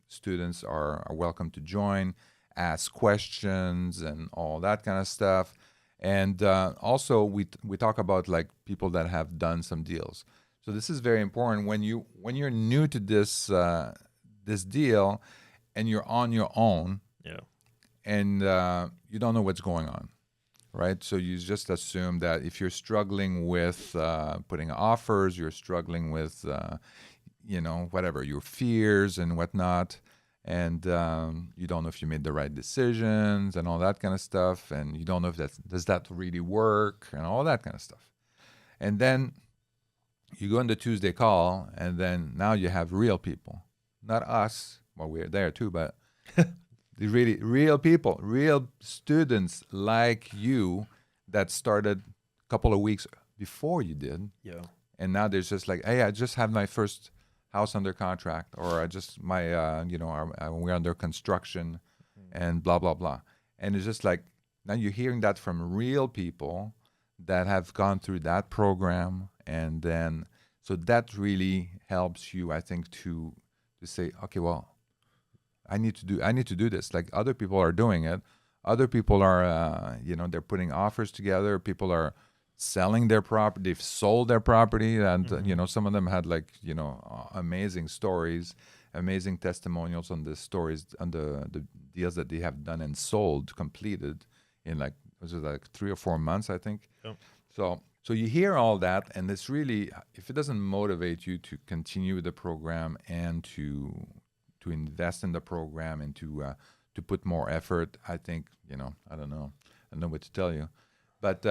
students are welcome to join, ask questions, and all that kind of stuff. And also, we talk about like people that have done some deals. So this is very important when you're new to this deal, and you're on your own, Yeah. and you don't know what's going on, right? So you just assume that if you're struggling with putting offers, you're struggling with whatever your fears and whatnot, and you don't know if you made the right decisions and all that kind of stuff, and you don't know if does that really work and all that kind of stuff. And then you go on the Tuesday call, and then now you have real people, not us. Well, we're there too, but the really real people, real students like you that started a couple of weeks before you did. Yeah. And now there's just like, hey, I just have my first house under contract, or I just we're under construction, and blah blah blah. And it's just like now you're hearing that from real people that have gone through that program, and then so that really helps you, I think, to say, okay, well, I need to do this. Like other people are doing it. Other people are, they're putting offers together. People are selling their property. They've sold their property, and some of them had like amazing stories, amazing testimonials on the stories, on the deals that they have done and sold, completed in like 3 or 4 months, I think. Yep. So you hear all that, and it's really, if it doesn't motivate you to continue the program and to invest in the program and to put more effort, I think I don't know what to tell you. But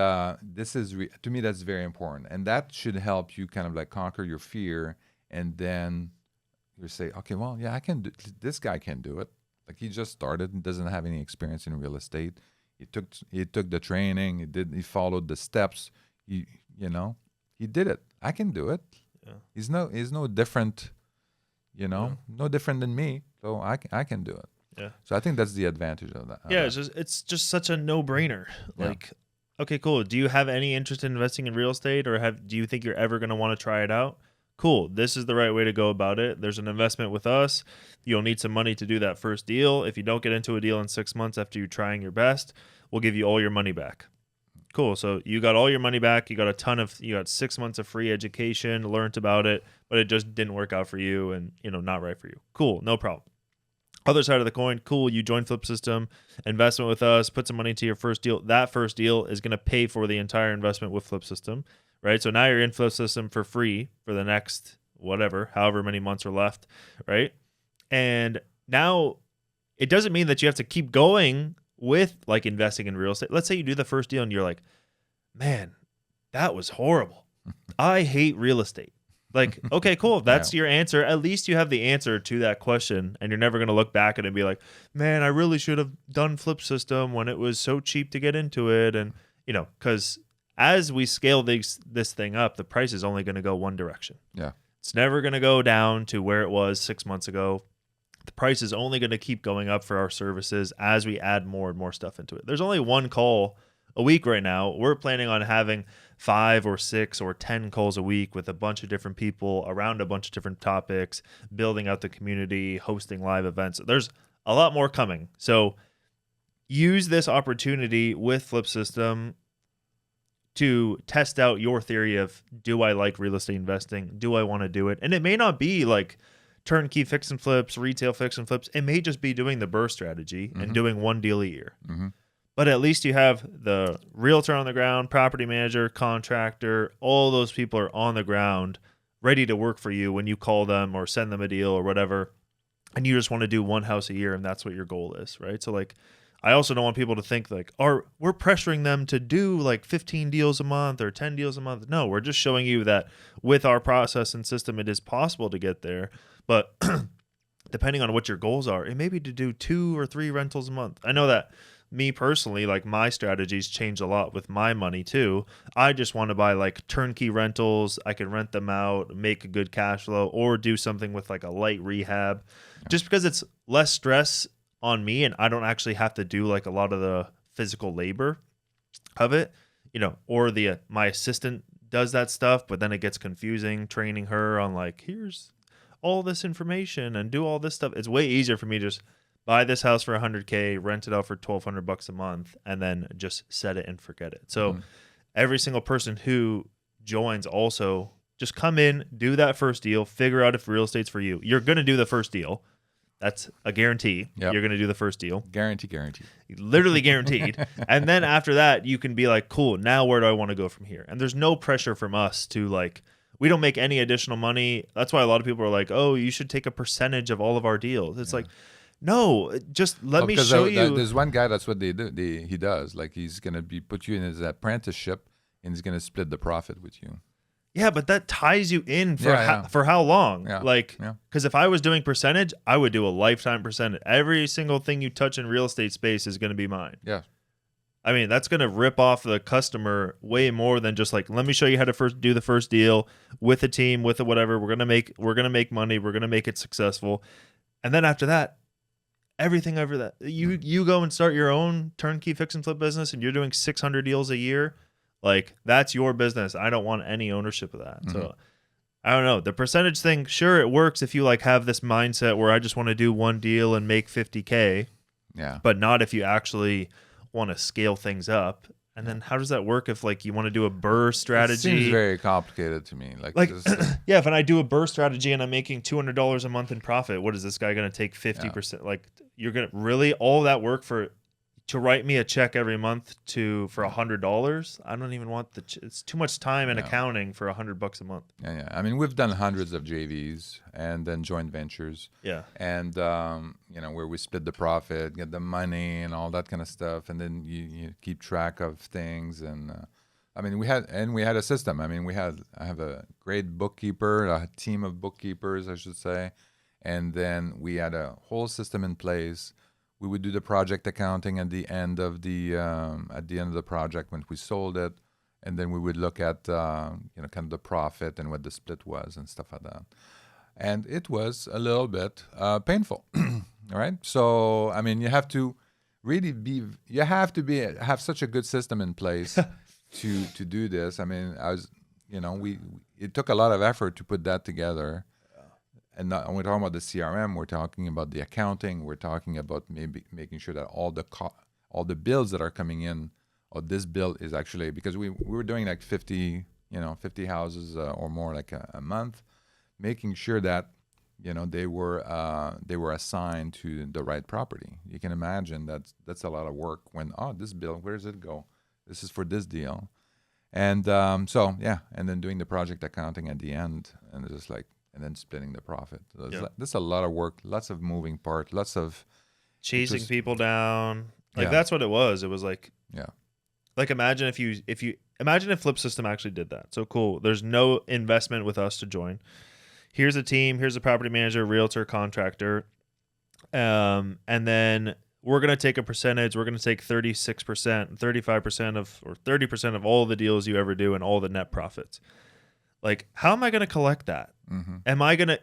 this is, to me, that's very important. And that should help you kind of like conquer your fear. And then you say, okay, well, yeah, I can do, this guy can do it. Like he just started and doesn't have any experience in real estate. He took the training. He followed the steps. He did it. I can do it. Yeah. He's no different, no different than me. So I can do it. Yeah. So I think that's the advantage of that. Yeah. It's just such a no-brainer. Like, okay, cool. Do you have any interest in investing in real estate, or do you think you're ever going to want to try it out? Cool. This is the right way to go about it. There's an investment with us. You'll need some money to do that first deal. If you don't get into a deal in 6 months after you trying your best, we'll give you all your money back. Cool. So you got all your money back. You got 6 months of free education, learned about it, but it just didn't work out for you and, not right for you. Cool. No problem. Other side of the coin, cool, you join FlipSystem, investment with us, put some money into your first deal. That first deal is going to pay for the entire investment with FlipSystem, right? So now you're in FlipSystem for free for the next however many months are left, right? And now it doesn't mean that you have to keep going with like investing in real estate. Let's say you do the first deal and you're like, man, that was horrible. I hate real estate. Like, okay, cool. That's your answer. At least you have the answer to that question, and you're never going to look back at it and be like, man, I really should have done FlipSystem when it was so cheap to get into it. And, because as we scale this thing up, the price is only going to go one direction. Yeah. It's never going to go down to where it was 6 months ago. The price is only going to keep going up for our services as we add more and more stuff into it. There's only one call a week right now. We're planning on having 5 or 6 or 10 calls a week with a bunch of different people around a bunch of different topics, building out the community, hosting live events. There's a lot more coming. So use this opportunity with FlipSystem to test out your theory of, do I like real estate investing? Do I want to do it? And it may not be like turnkey fix and flips, retail fix and flips. It may just be doing the burst strategy and doing one deal a year. Mm-hmm. But at least you have the realtor on the ground, property manager, contractor, all those people are on the ground ready to work for you when you call them or send them a deal or whatever. And you just want to do one house a year, and that's what your goal is, right? So like, I also don't want people to think like, we're pressuring them to do like 15 deals a month or 10 deals a month. No, we're just showing you that with our process and system, it is possible to get there. But depending on what your goals are, it may be to do 2 or 3 rentals a month. I know that me personally, like my strategies change a lot with my money too. I just want to buy like turnkey rentals. I can rent them out, make a good cash flow, or do something with like a light rehab, just because it's less stress on me and I don't actually have to do like a lot of the physical labor of it, or my assistant does that stuff, but then it gets confusing training her on like, here's all this information and do all this stuff. It's way easier for me to just buy this house for $100K, rent it out for $1,200 a month, and then just set it and forget it. So every single person who joins also just come in, do that first deal, figure out if real estate's for you. You're going to do the first deal. That's a guarantee. Yep. You're going to do the first deal. Guarantee. Literally guaranteed. And then after that, you can be like, cool, now where do I want to go from here? And there's no pressure from us to like, we don't make any additional money. That's why a lot of people are like, oh, you should take a percentage of all of our deals. It's like, no, just let me show you. There's one guy, that's what they do. He does. Like, he's going to put you in his apprenticeship, and he's going to split the profit with you. Yeah, but that ties you in for how long? Yeah. Like, because if I was doing percentage, I would do a lifetime percentage. Every single thing you touch in real estate space is going to be mine. Yeah. I mean, that's going to rip off the customer way more than just like, let me show you how to do the first deal with a team, with a whatever. We're going to make money. We're going to make it successful. And then after that, everything over that, you go and start your own turnkey fix and flip business and you're doing 600 deals a year. Like, that's your business. I don't want any ownership of that. So I don't know. The percentage thing, sure, it works if you like have this mindset where I just want to do one deal and make $50K. Yeah. But not if you actually want to scale things up. And then how does that work if like you want to do a BRRRR strategy? It seems very complicated to me. Like yeah, if I do a BRRRR strategy and I'm making $200 a month in profit, what is this guy going to take 50%? Like, you're going to really all that work to write me a check every month for $100? I don't even want it's too much time and accounting for $100 a month. Yeah. I mean, we've done hundreds of JVs and then joint ventures. Yeah. And where we split the profit, get the money and all that kind of stuff, and then you keep track of things. And I mean, we had a system. I mean, I have a great bookkeeper, a team of bookkeepers, I should say, and then we had a whole system in place. We would do the project accounting at the end of the project when we sold it, and then we would look at kind of the profit and what the split was and stuff like that. And it was a little bit painful, all right. So I mean, you have to have such a good system in place to do this. I mean, it took a lot of effort to put that together. And we're talking about the CRM, we're talking about the accounting, we're talking about maybe making sure that all the bills that are coming in, or this bill is actually, because we were doing like 50 houses or more like a month, making sure that they were assigned to the right property. You can imagine that's a lot of work when this bill, where does it go? This is for this deal, and and then doing the project accounting at the end, and it's just like. And then splitting the profit. That's a lot of work, lots of moving parts, lots of chasing people down. Like that's what it was. It was like, like imagine if FlipSystem actually did that. So cool. There's no investment with us to join. Here's a team. Here's a property manager, realtor, contractor, and then we're gonna take a percentage. We're gonna take 36%, 35% or 30% of all the deals you ever do and all the net profits. Like, how am I going to collect that?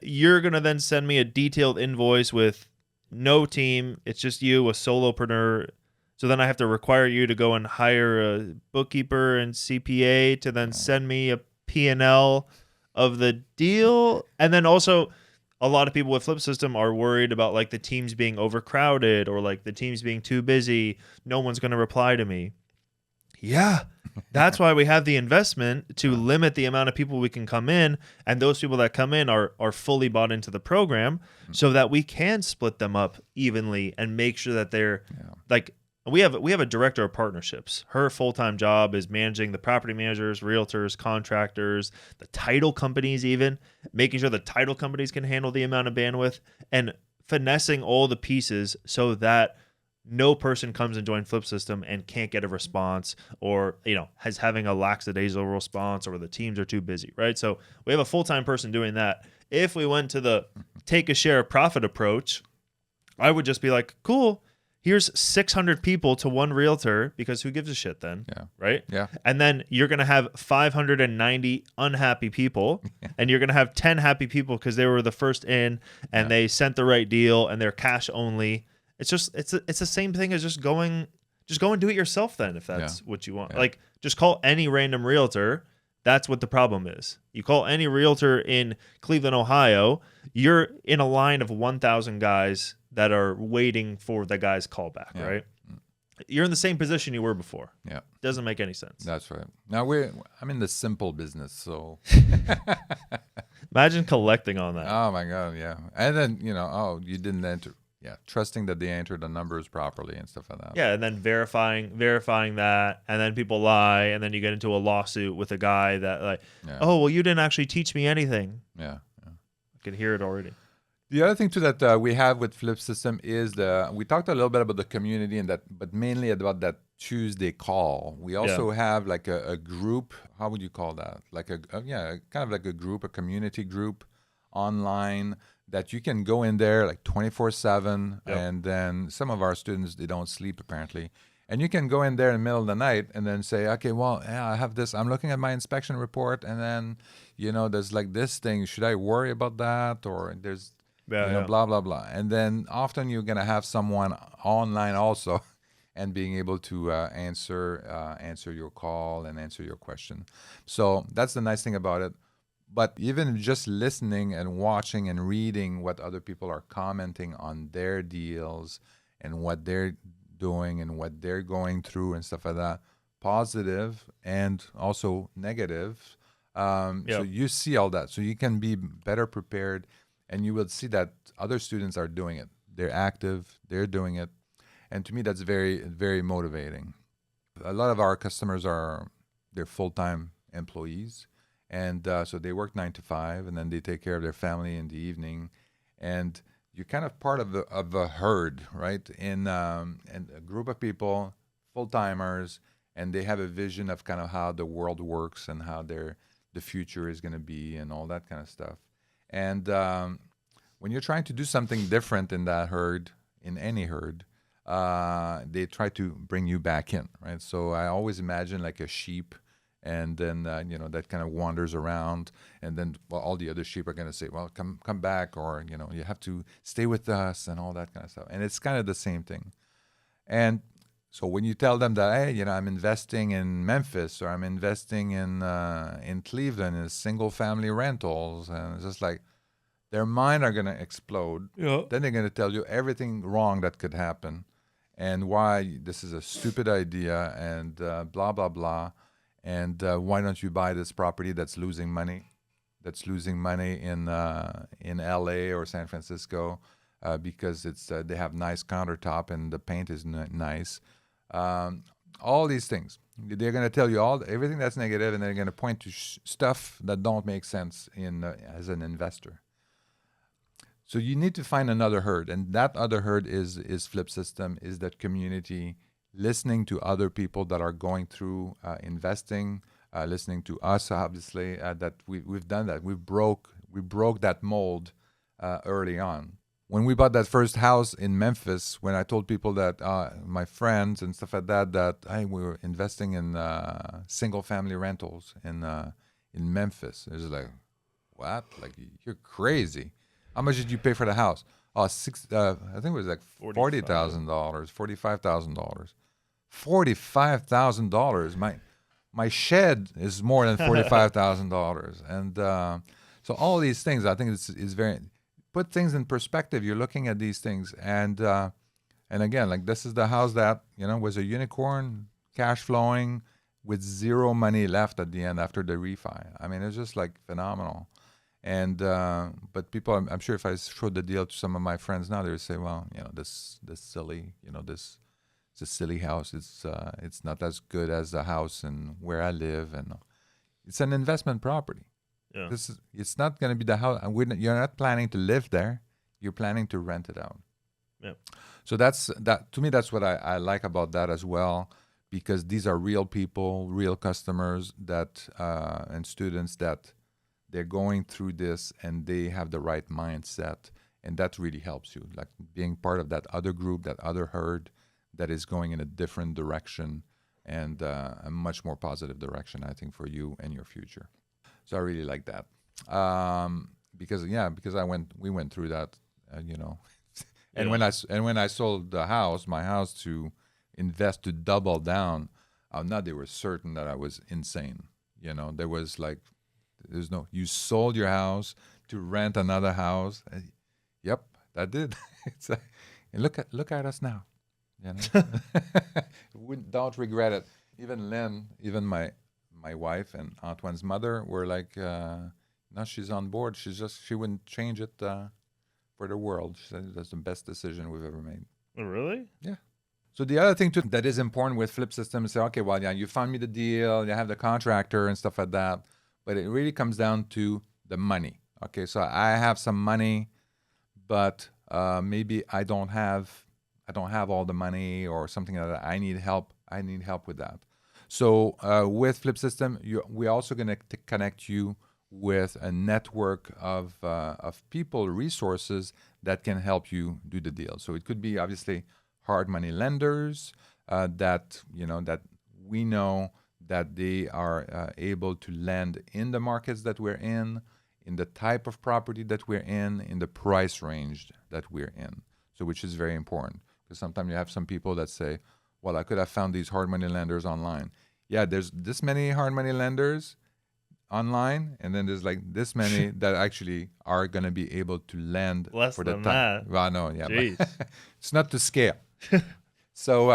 You're going to then send me a detailed invoice with no team. It's just you, a solopreneur. So then I have to require you to go and hire a bookkeeper and CPA to then send me a P&L of the deal. And then also a lot of people with FlipSystem are worried about like the teams being overcrowded or like the teams being too busy. No one's going to reply to me. Yeah, that's why we have the investment to limit the amount of people we can come in, and those people that come in are fully bought into the program, so that we can split them up evenly and make sure that they're like we have a director of partnerships. Her full-time job is managing the property managers, realtors, contractors, the title companies, even making sure the title companies can handle the amount of bandwidth and finessing all the pieces so that no person comes and joins FlipSystem and can't get a response, or having a lackadaisical response, or the teams are too busy, right? So we have a full-time person doing that. If we went to the take a share of profit approach, I would just be like, cool, here's 600 people to one realtor, because who gives a shit then, right? Yeah. And then you're going to have 590 unhappy people, and you're going to have 10 happy people because they were the first in and they sent the right deal and they're cash only. It's the same thing as just go and do it yourself then, if that's what you want. Like, just call any random realtor, That's what the problem is. You call any realtor in Cleveland, Ohio, you're in a line of 1,000 guys that are waiting for the guy's callback, right? You're in the same position you were before. Yeah. Doesn't make any sense. That's right. Now I'm in the simple business, so Imagine collecting on that. oh my God, yeah. And then, you didn't enter. Yeah, trusting that they entered the numbers properly and stuff like that. Yeah, and then verifying that, and then people lie, and then you get into a lawsuit with a guy that oh, well, you didn't actually teach me anything. Yeah. I can hear it already. The other thing too that we have with FlipSystem is we talked a little bit about the community and that, but mainly about that Tuesday call. We also have like a group. How would you call that? Like kind of like a group, a community group online that you can go in there like 24/7. And then some of our students, they don't sleep apparently. And you can go in there in the middle of the night and then say, okay, well, yeah, I have this. I'm looking at my inspection report, and then there's like this thing. Should I worry about that? Or there's blah, blah, blah. And then often you're going to have someone online also and being able to answer your call and answer your question. So that's the nice thing about it. But even just listening and watching and reading what other people are commenting on their deals and what they're doing and what they're going through and stuff like that, positive and also negative. So you see all that. So you can be better prepared. And you will see that other students are doing it. They're active. They're doing it. And to me, that's very, very motivating. A lot of our customers they're full-time employees. And so they work 9 to 5, and then they take care of their family in the evening. And you're kind of part of a herd, right? And a group of people, full-timers, and they have a vision of kind of how the world works and how the future is going to be and all that kind of stuff. And when you're trying to do something different in that herd, in any herd, they try to bring you back in, right? So I always imagine like a sheep, and then that kind of wanders around, and then all the other sheep are going to say, well, come back, or you have to stay with us and all that kind of stuff. And it's kind of the same thing. And so when you tell them that, hey, I'm investing in Memphis, or I'm investing in Cleveland in single family rentals, and it's just like their mind are going to explode. Yeah. Then they're going to tell you everything wrong that could happen and why this is a stupid idea and blah, blah, blah. And why don't you buy this property that's losing money in LA or San Francisco because they have nice countertop and the paint is nice. All these things, they're going to tell you everything that's negative, and they're going to point to stuff that don't make sense as an investor. So you need to find another herd, and that other herd is FlipSystem, is that community, listening to other people that are going through investing, listening to us, obviously, that we've done that. We broke that mold early on. When we bought that first house in Memphis, when I told people that my friends and stuff like that hey, we were investing in single-family rentals in Memphis, it was like, what? Like, you're crazy. How much did you pay for the house? I think it was like $40,000, $45,000. $45,000. My shed is more than $45,000, and so all these things, I think is very. Put things in perspective. You're looking at these things, and again, like this is the house that was a unicorn, cash flowing, with zero money left at the end after the refi. I mean, it's just like phenomenal. And but people, I'm sure if I showed the deal to some of my friends now, they would say, well, this silly, it's a silly house. It's not as good as the house and where I live, and it's an investment property. Yeah. It's not going to be the house. You're not planning to live there. You're planning to rent it out. Yeah. So that to me, that's what I like about that as well, because these are real people, real customers that and students that they're going through this and they have the right mindset, and that really helps you. Like being part of that other group, that other herd that is going in a different direction and a much more positive direction, I think, for you and your future. So I really like that because we went through that, and when I sold my house to invest to double down, now they were certain that I was insane. There was like, there's no, you sold your house to rent another house. Yep, that did. It's like, and look at us now. Don't regret it. Even Lynn, even my wife and Antoine's mother were like, no, she's on board. She wouldn't change it for the world. She said that's the best decision we've ever made. Oh, really? Yeah. So the other thing too that is important with FlipSystem is say, okay, well, yeah, you found me the deal, you have the contractor and stuff like that, but it really comes down to the money. Okay, so I have some money, but maybe I don't have all the money or something like that. I need help with that. So with FlipSystem, we're also going to connect you with a network of people, resources that can help you do the deal. So it could be obviously hard money lenders that we know that they are able to lend in the markets that we're in the type of property that we're in the price range that we're in. So which is very important, because sometimes you have some people that say, well, I could have found these hard money lenders online. Yeah, there's this many hard money lenders online, and then there's like this many that actually are going to be able to lend less for than the time. that. Well, no, yeah, Jeez. it's not to scale. So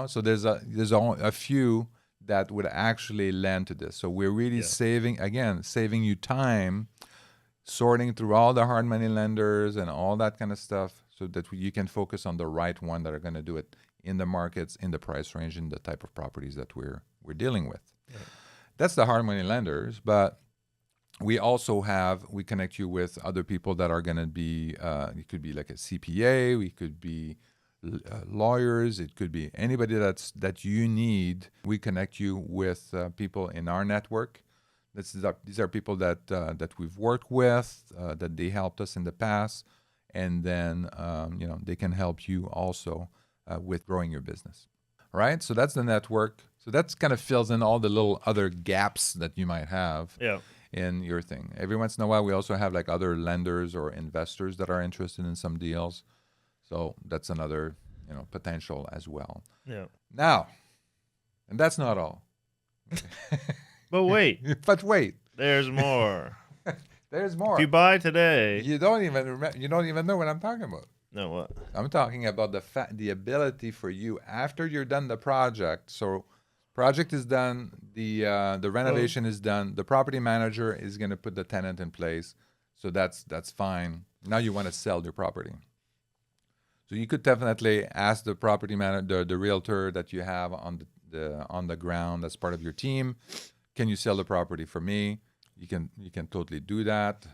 so there's a few that would actually lend to this. So we're really saving you time, sorting through all the hard money lenders and all that kind of stuff, so that you can focus on the right one that are going to do it in the markets, in the price range, in the type of properties that we're dealing with. Yeah. That's the hard money lenders, but we also we connect you with other people that are going to be, it could be like a CPA, we could be lawyers, it could be anybody that you need. We connect you with people in our network. These are people that we've worked with, that they helped us in the past, and then they can help you also with growing your business. Right? So that's the network. So that kind of fills in all the little other gaps that you might have in your thing. Every once in a while, we also have like other lenders or investors that are interested in some deals. So that's another, potential as well. Yeah. Now, and that's not all. But wait. There's more. There's more. If you buy today, you don't even know what I'm talking about. No, what? I'm talking about the ability for you after you're done the project. So project is done, the renovation is done, the property manager is going to put the tenant in place. So that's fine. Now you want to sell your property. So you could definitely ask the property manager, the realtor that you have on the ground as part of your team, can you sell the property for me? You can totally do that.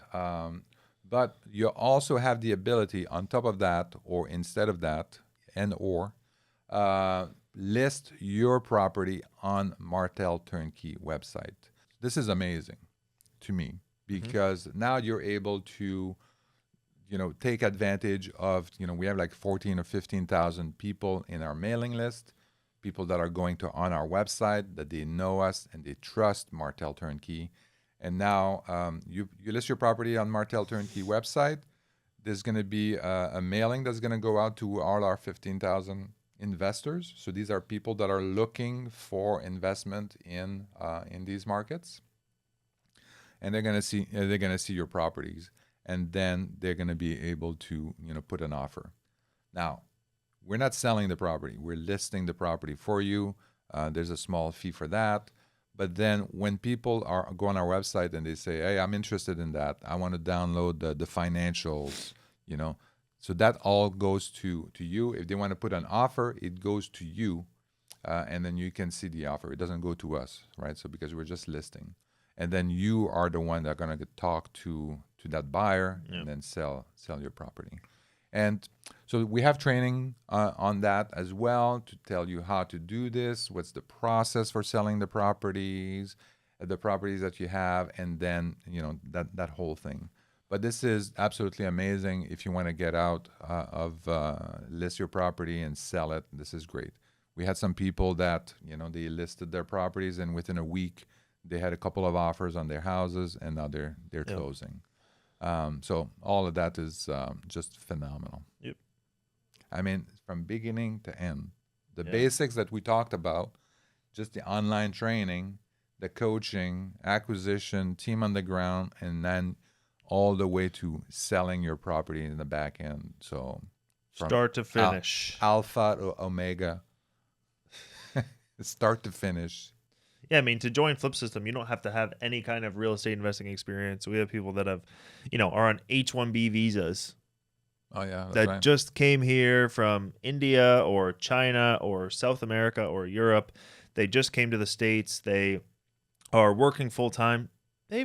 But you also have the ability on top of that, or instead of that, or list your property on Martel Turnkey website. This is amazing to me, because now you're able to, take advantage of, we have like 14 or 15,000 people in our mailing list, people that are going on our website, that they know us and they trust Martel Turnkey. And now you list your property on Martel Turnkey website. There's going to be a mailing that's going to go out to all our 15,000 investors. So these are people that are looking for investment in these markets, and they're going to see your properties, and then they're going to be able to put an offer. Now, we're not selling the property; we're listing the property for you. There's a small fee for that. But then when people go on our website and they say, hey, I'm interested in that, I want to download the financials, so that all goes to you. If they want to put an offer, it goes to you, and then you can see the offer. It doesn't go to us, right? So because we're just listing. And then you are the one that's going to talk to that buyer and then sell your property. And so we have training on that as well, to tell you how to do this, what's the process for selling the properties that you have, and then that whole thing. But this is absolutely amazing if you want to get out list your property and sell it. This is great. We had some people that they listed their properties, and within a week they had a couple of offers on their houses, and now they're closing. So all of that is just phenomenal. Yep. I mean, from beginning to end, the basics that we talked about, just the online training, the coaching, acquisition, team on the ground, and then all the way to selling your property in the back end. So from Start to finish. alpha to omega, start to finish. Yeah, I mean, to join FlipSystem, you don't have to have any kind of real estate investing experience. We have people that have, are on H-1B visas Oh yeah, that's that right. just came here from India or China or South America or Europe. They just came to the States. They are working full time. They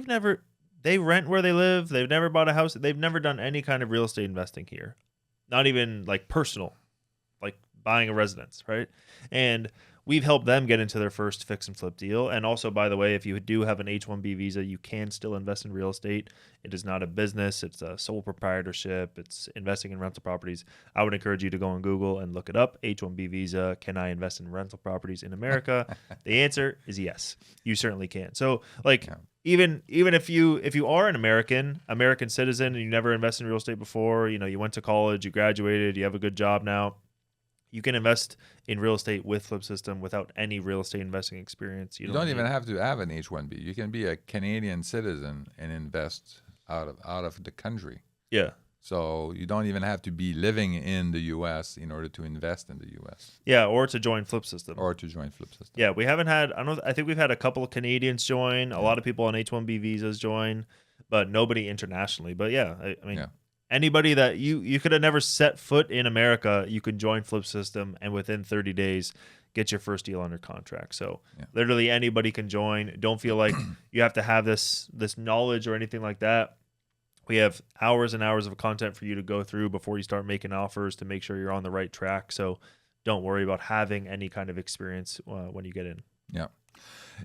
rent where they live. They've never bought a house. They've never done any kind of real estate investing here. Not even like personal, like buying a residence, right? And we've helped them get into their first fix and flip deal. And also, by the way, if you do have an H-1B visa, you can still invest in real estate. It is not a business. It's a sole proprietorship. It's investing in rental properties. I would encourage you to go on Google and look it up. H-1B visa. Can I invest in rental properties in America? The answer is yes. You certainly can. So like, Yeah. even if you are an American citizen and you never invested in real estate before, you went to college, you graduated, you have a good job now, you can invest in real estate with FlipSystem without any real estate investing experience. You don't even have to have an H-1B. You can be a Canadian citizen and invest out of the country. Yeah. So you don't even have to be living in the U.S. in order to invest in the U.S. Yeah, or to join FlipSystem. or to join FlipSystem. Yeah, we haven't had. I think we've had a couple of Canadians join. A lot of people on H-1B visas join, but nobody internationally. But yeah, I mean, Yeah. anybody that you could have never set foot in America, you could join FlipSystem, and within 30 days, get your first deal under contract. So Yeah. literally anybody can join. Don't feel like you have to have this knowledge or anything like that. We have hours and hours of content for you to go through before you start making offers to make sure you're on the right track. So don't worry about having any kind of experience when you get in. Yeah,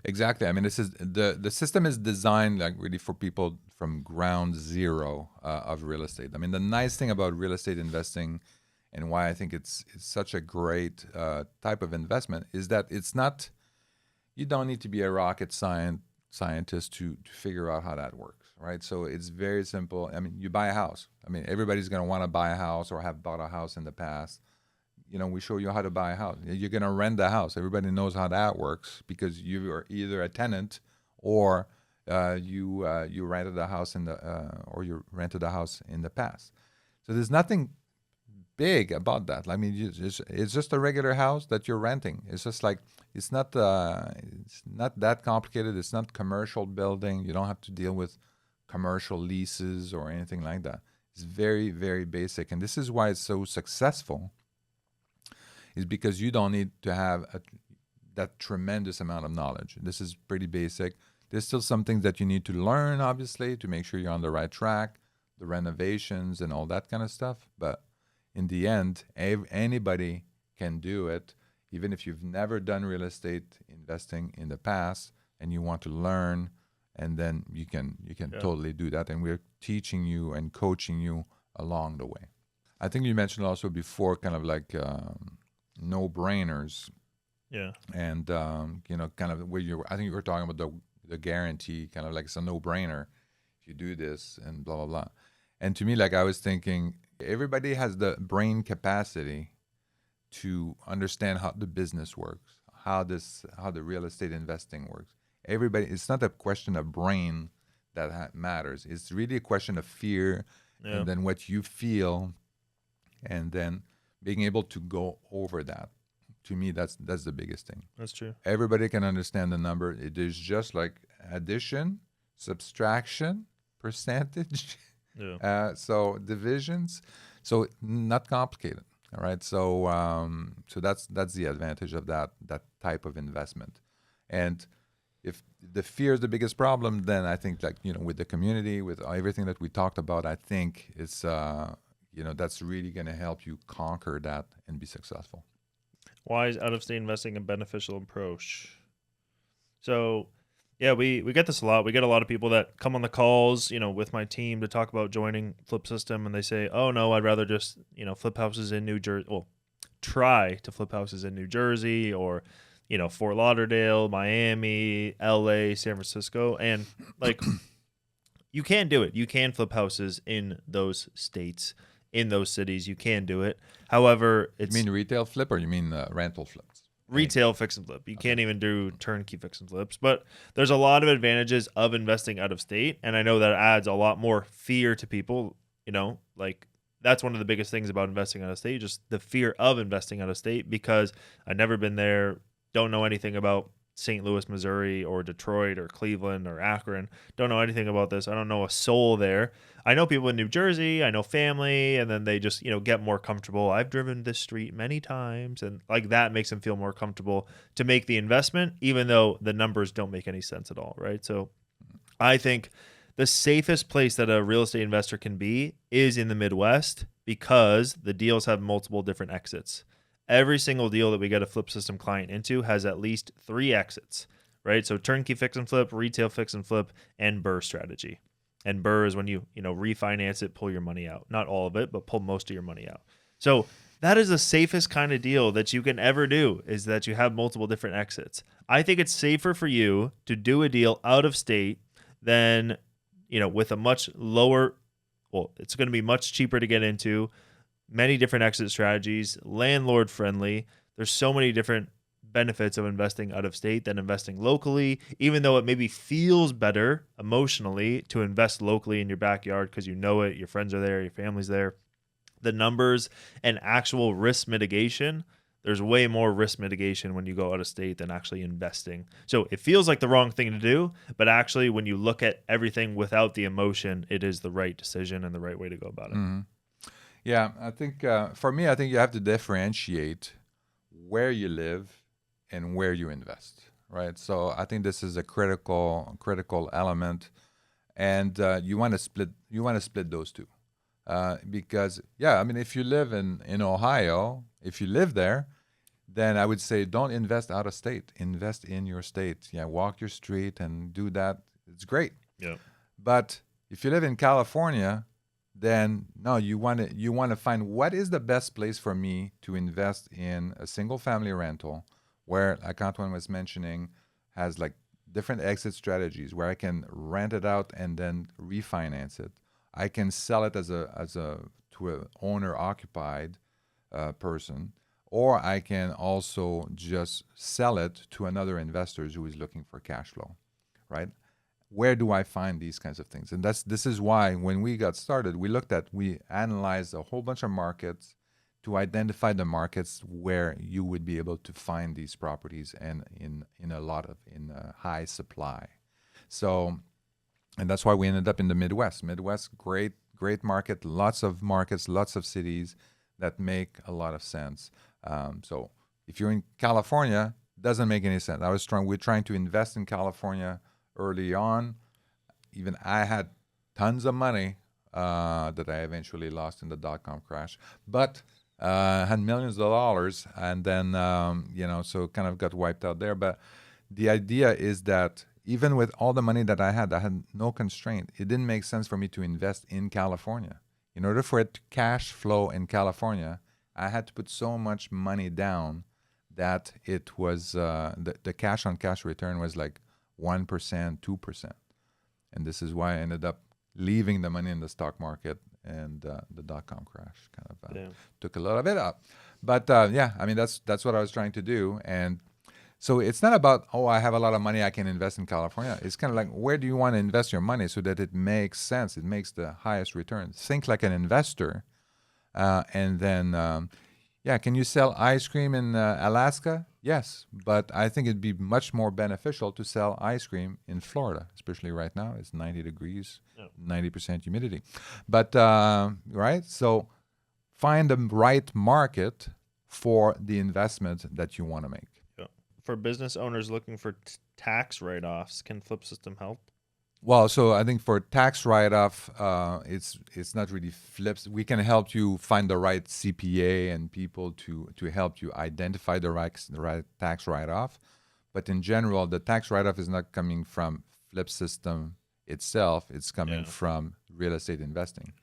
exactly. I mean, this is the system is designed like really for people from ground zero of real estate. I mean, the nice thing about real estate investing and why I think it's such a great type of investment is that it's not, you don't need to be a rocket scientist to figure out how that works, right? So it's very simple. I mean, you buy a house. I mean, everybody's going to want to buy a house or have bought a house in the past. We show you how to buy a house. You're going to rent the house. Everybody knows how that works because you are either a tenant or you rented a house or you rented a house in the past. So there's nothing big about that. I mean, it's just a regular house that you're renting. It's just like it's not that complicated. It's not commercial building. You don't have to deal with commercial leases or anything like that. It's very, very basic, and this is why it's so successful. Is because you don't need to have that tremendous amount of knowledge. This is pretty basic. There's still some things that you need to learn, obviously, to make sure you're on the right track, the renovations and all that kind of stuff. But in the end, anybody can do it, even if you've never done real estate investing in the past and you want to learn, and then you can totally do that. And we're teaching you and coaching you along the way. I think you mentioned also before kind of like no-brainers. Yeah. And, kind of where I think you were talking about the guarantee, kind of like it's a no-brainer if you do this and blah, blah, blah. And to me, like I was thinking, everybody has the brain capacity to understand how the business works, how the real estate investing works. Everybody, it's not a question of brain that matters. It's really a question of fear and then what you feel and then being able to go over that. To me, that's the biggest thing. That's true. Everybody can understand the number. It is just like addition, subtraction, percentage, so divisions. So not complicated. All right. So that's the advantage of that type of investment. And if the fear is the biggest problem, then I think with the community, with everything that we talked about, I think it's that's really going to help you conquer that and be successful. Why is out-of-state investing a beneficial approach? So, yeah, we get this a lot. We get a lot of people that come on the calls, with my team to talk about joining FlipSystem, and they say, "Oh no, I'd rather just flip houses in New Jersey. Well, try to flip houses in New Jersey or Fort Lauderdale, Miami, LA, San Francisco," and like you can do it. You can flip houses in those states. In those cities, you can do it. However, You mean retail flip or you mean rental flips? retail fix and flip. You can't even do turnkey fix and flips. But there's a lot of advantages of investing out of state, and I know that adds a lot more fear to people. Like that's one of the biggest things about investing out of state, just the fear of investing out of state, because I've never been there, don't know anything about St. Louis, Missouri, or Detroit, or Cleveland, or Akron. Don't know anything about this. I don't know a soul there. I know people in New Jersey. I know family, and then they just get more comfortable. I've driven this street many times, and like that makes them feel more comfortable to make the investment, even though the numbers don't make any sense at all, right? So I think the safest place that a real estate investor can be is in the Midwest, because the deals have multiple different exits. Every single deal that we get a FlipSystem client into has at least 3 exits, right? So turnkey fix and flip, retail fix and flip, and BRRRR strategy. And BRRRR is when you refinance it, pull your money out. Not all of it, but pull most of your money out. So that is the safest kind of deal that you can ever do, is that you have multiple different exits. I think it's safer for you to do a deal out of state than, with a much lower, it's going to be much cheaper to get into, many different exit strategies, landlord friendly. There's so many different benefits of investing out of state than investing locally, even though it maybe feels better emotionally to invest locally in your backyard because you know it, your friends are there, your family's there. The numbers and actual risk mitigation, there's way more risk mitigation when you go out of state than actually investing. So it feels like the wrong thing to do, but actually when you look at everything without the emotion, it is the right decision and the right way to go about it. Mm-hmm. Yeah, I think for me, I think you have to differentiate where you live and where you invest, right? So I think this is a critical element, and you want to split those two, because if you live in Ohio, if you live there, then I would say don't invest out of state. Invest in your state. Yeah, walk your street and do that. It's great. Yeah. But if you live in California, then no, you want to find what is the best place for me to invest in a single family rental, where, like Antoine was mentioning, has like different exit strategies where I can rent it out and then refinance it. I can sell it to an owner occupied person, or I can also just sell it to another investor who is looking for cash flow, right? Where do I find these kinds of things? And this is why when we got started, we analyzed a whole bunch of markets to identify the markets where you would be able to find these properties and in high supply. So, and that's why we ended up in the Midwest. Great market, lots of markets, lots of cities that make a lot of sense. So if you're in California, doesn't make any sense. We're trying to invest in California early on. Even I had tons of money that I eventually lost in the dot-com crash, but had millions of dollars, and then so kind of got wiped out there. But the idea is that even with all the money that I had no constraint. It didn't make sense for me to invest in California. In order for it to cash flow in California, I had to put so much money down that it was the cash on cash return was like 1%, 2%. And this is why I ended up leaving the money in the stock market, and the dot-com crash kind of took a lot of it up. But that's what I was trying to do. And so it's not about, I have a lot of money, I can invest in California. It's kind of like, where do you want to invest your money so that it makes sense? It makes the highest return. Think like an investor. And then, can you sell ice cream in Alaska? Yes, but I think it'd be much more beneficial to sell ice cream in Florida, especially right now. It's 90 degrees, 90% humidity. But, right? So find the right market for the investment that you want to make. Yeah. For business owners looking for tax write-offs, can FlipSystem help? Well, so I think for tax write-off, it's not really flips. We can help you find the right CPA and people to help you identify the right tax write-off. But in general, the tax write-off is not coming from FlipSystem itself. It's coming from real estate investing.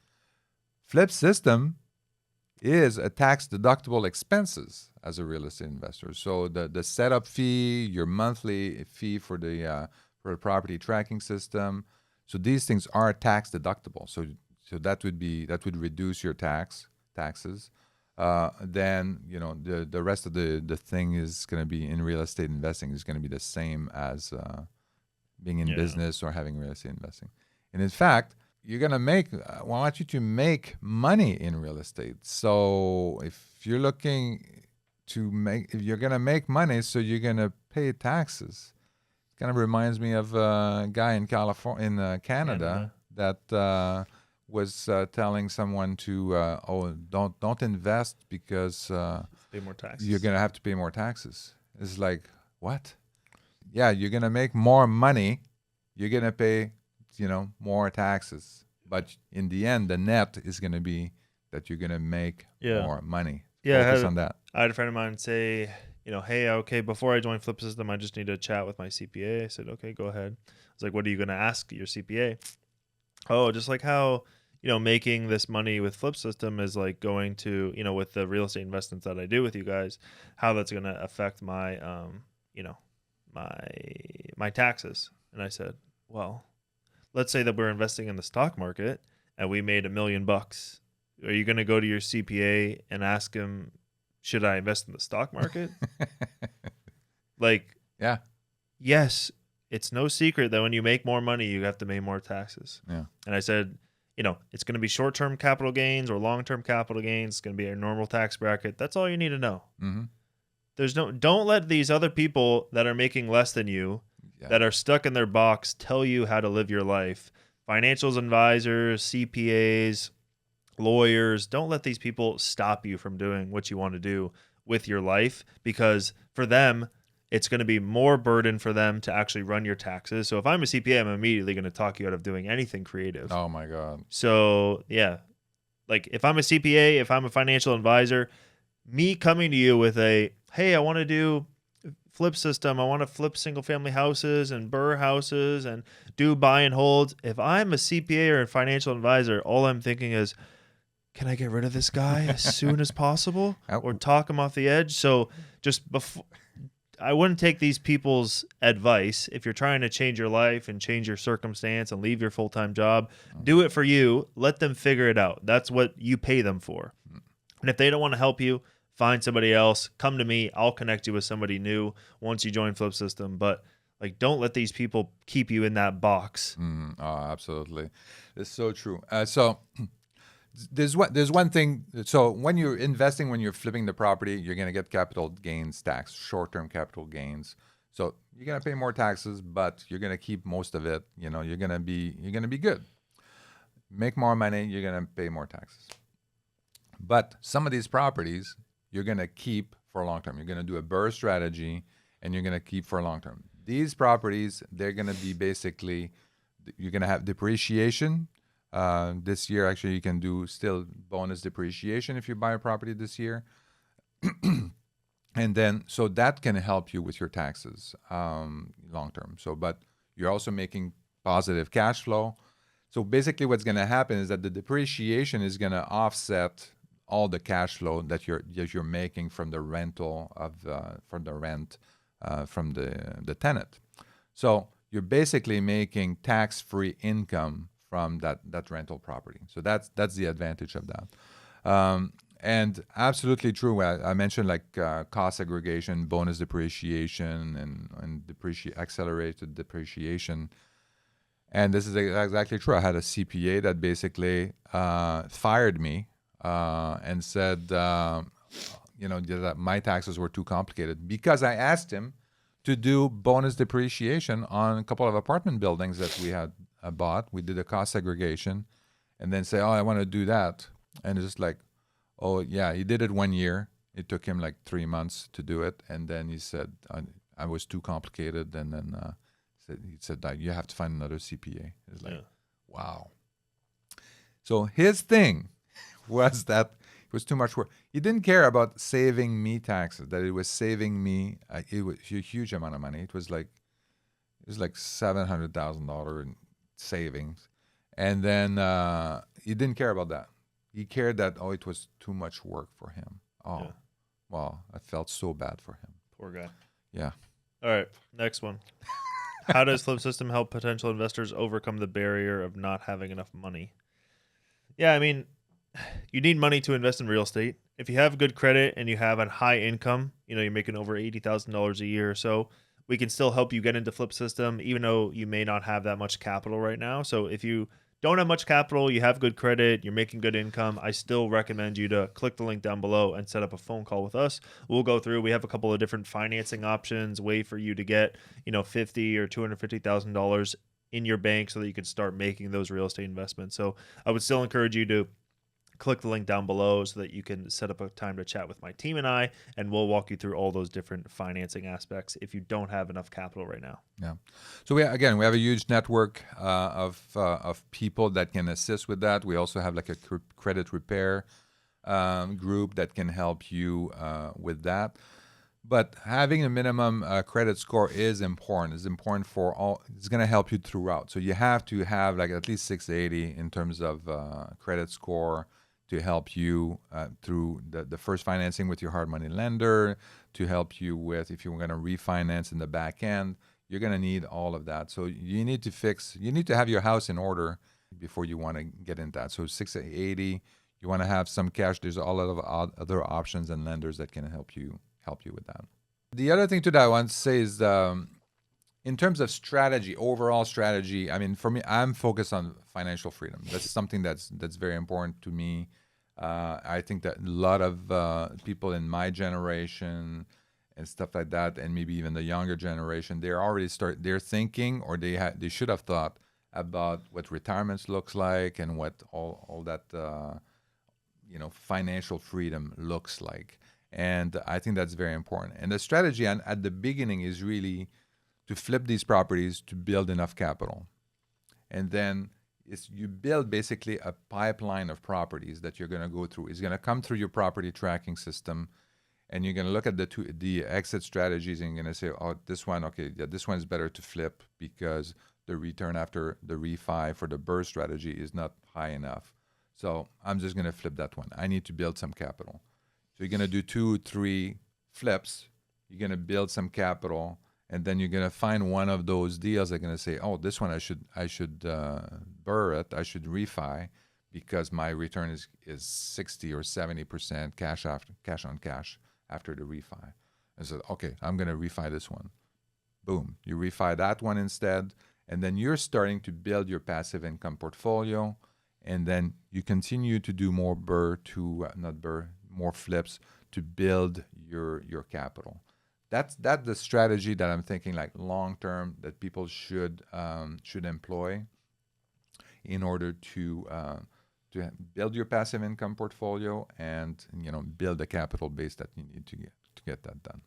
FlipSystem is a tax-deductible expenses as a real estate investor. So the setup fee, your monthly fee for the property tracking system. So these things are tax deductible. So that would reduce your taxes. then the rest of the thing is going to be in real estate investing is going to be the same as being in business or having real estate investing. And in fact, you're going to I want you to make money in real estate. So if you're looking if you're going to make money, so you're going to pay taxes. It kind of reminds me of a guy in Canada that was telling someone to, don't invest because pay more taxes. You're going to have to pay more taxes. It's like, what? Yeah, you're going to make more money. You're going to pay, more taxes. But in the end, the net is going to be that you're going to make more money. Focus on that. I had a friend of mine say, hey, okay, before I join FlipSystem, I just need to chat with my CPA. I said, okay, go ahead. I was like, what are you going to ask your CPA? Oh, just like how, making this money with FlipSystem is like going to, with the real estate investments that I do with you guys, how that's going to affect my, my taxes. And I said, well, let's say that we're investing in the stock market and we made $1 million. Are you going to go to your CPA and ask him, should I invest in the stock market? Yeah. Yes, it's no secret that when you make more money, you have to pay more taxes. Yeah. And I said, it's going to be short-term capital gains or long-term capital gains. It's going to be a normal tax bracket. That's all you need to know. Mm-hmm. Don't let these other people that are making less than you, that are stuck in their box, tell you how to live your life. Financial advisors, CPAs, lawyers, don't let these people stop you from doing what you want to do with your life, because for them, it's going to be more burden for them to actually run your taxes. So if I'm a CPA, I'm immediately going to talk you out of doing anything creative. Oh my God. So yeah, like if I'm a CPA, if I'm a financial advisor, me coming to you with hey, I want to do FlipSystem, I want to flip single family houses and burr houses and do buy and holds. If I'm a CPA or a financial advisor, all I'm thinking is, can I get rid of this guy as soon as possible or talk him off the edge? So just before, I wouldn't take these people's advice. If you're trying to change your life and change your circumstance and leave your full-time job, do it for you. Let them figure it out. That's what you pay them for. And if they don't want to help you, find somebody else. Come to me. I'll connect you with somebody new once you join FlipSystem. But don't let these people keep you in that box. Oh, absolutely. It's so true. So there's one thing. So when you're investing, when you're flipping the property, you're going to get capital gains tax, short-term capital gains. So you're going to pay more taxes, but you're going to keep most of it. You're going to be good. Make more money, you're going to pay more taxes. But some of these properties you're going to keep for a long term. You're going to do a burr strategy, and you're going to keep for a long term. These properties, they're going to be basically, you're going to have depreciation. This year, actually, you can do still bonus depreciation if you buy a property this year. And then, so that can help you with your taxes long term. So, but you're also making positive cash flow. So basically what's going to happen is that the depreciation is going to offset all the cash flow that you're making from the rental from the tenant. So you're basically making tax-free income from that rental property. So that's the advantage of that. And absolutely true. I mentioned cost segregation, bonus depreciation, and accelerated depreciation. And this is exactly true. I had a CPA that basically fired me and said, that my taxes were too complicated because I asked him to do bonus depreciation on a couple of apartment buildings that we had bought. We did a cost segregation and then say, I want to do that. And it's just like, oh, yeah, he did it 1 year. It took him 3 months to do it. And then he said, I was too complicated. And then he said that you have to find another CPA. It's like, wow. So his thing was that it was too much work. He didn't care about saving me taxes, that it was saving me it was a huge amount of money. It was like $700,000 in savings. And then he didn't care about that. He cared that, it was too much work for him. Wow, I felt so bad for him. Poor guy. Yeah. All right, next one. How does FlipSystem help potential investors overcome the barrier of not having enough money? Yeah, I mean, you need money to invest in real estate. If you have good credit and you have a high income, you're making over $80,000 a year or so, we can still help you get into Flip System, even though you may not have that much capital right now. So if you don't have much capital, you have good credit, you're making good income, I still recommend you to click the link down below and set up a phone call with us. We'll go through. We have a couple of different financing options, way for you to get, $50 or $250,000 in your bank so that you can start making those real estate investments. So I would still encourage you to click the link down below so that you can set up a time to chat with my team and we'll walk you through all those different financing aspects if you don't have enough capital right now. Yeah. So we have a huge network of people that can assist with that. We also have like a credit repair group that can help you with that. But having a minimum credit score is important. It's important for all. It's going to help you throughout. So you have to have like at least 680 in terms of credit score to help you through the first financing with your hard money lender, to help you with if you're going to refinance in the back end. You're going to need all of that. So you need to have your house in order before you want to get into that. So 680, you want to have some cash. There's a lot of other options and lenders that can help you with that. The other thing to that I want to say is in terms of strategy, overall strategy, I mean, for me, I'm focused on financial freedom. That's something that's very important to me. I think that a lot of people in my generation and stuff like that, and maybe even the younger generation, they're thinking, or they should have thought about what retirement looks like and what all that financial freedom looks like. And I think that's very important. And the strategy at the beginning is really to flip these properties to build enough capital. And then you build basically a pipeline of properties that you're going to go through. It's going to come through your property tracking system, and you're going to look at the exit strategies, and you're going to say, oh, this one, okay, yeah, this one is better to flip because the return after the refi for the burst strategy is not high enough. So I'm just going to flip that one. I need to build some capital. So you're going to do 2, 3 flips. You're going to build some capital, and then you're going to find one of those deals that are going to say, oh, this one I should burr it. I should refi because my return is 60 or 70% cash on cash after the refi. I said, okay, I'm going to refi this one. Boom. You refi that one instead, and then you're starting to build your passive income portfolio, and then you continue to do more more flips to build your capital. That's the strategy that I'm thinking like long term that people should employ in order to build your passive income portfolio and build the capital base that you need to get that done.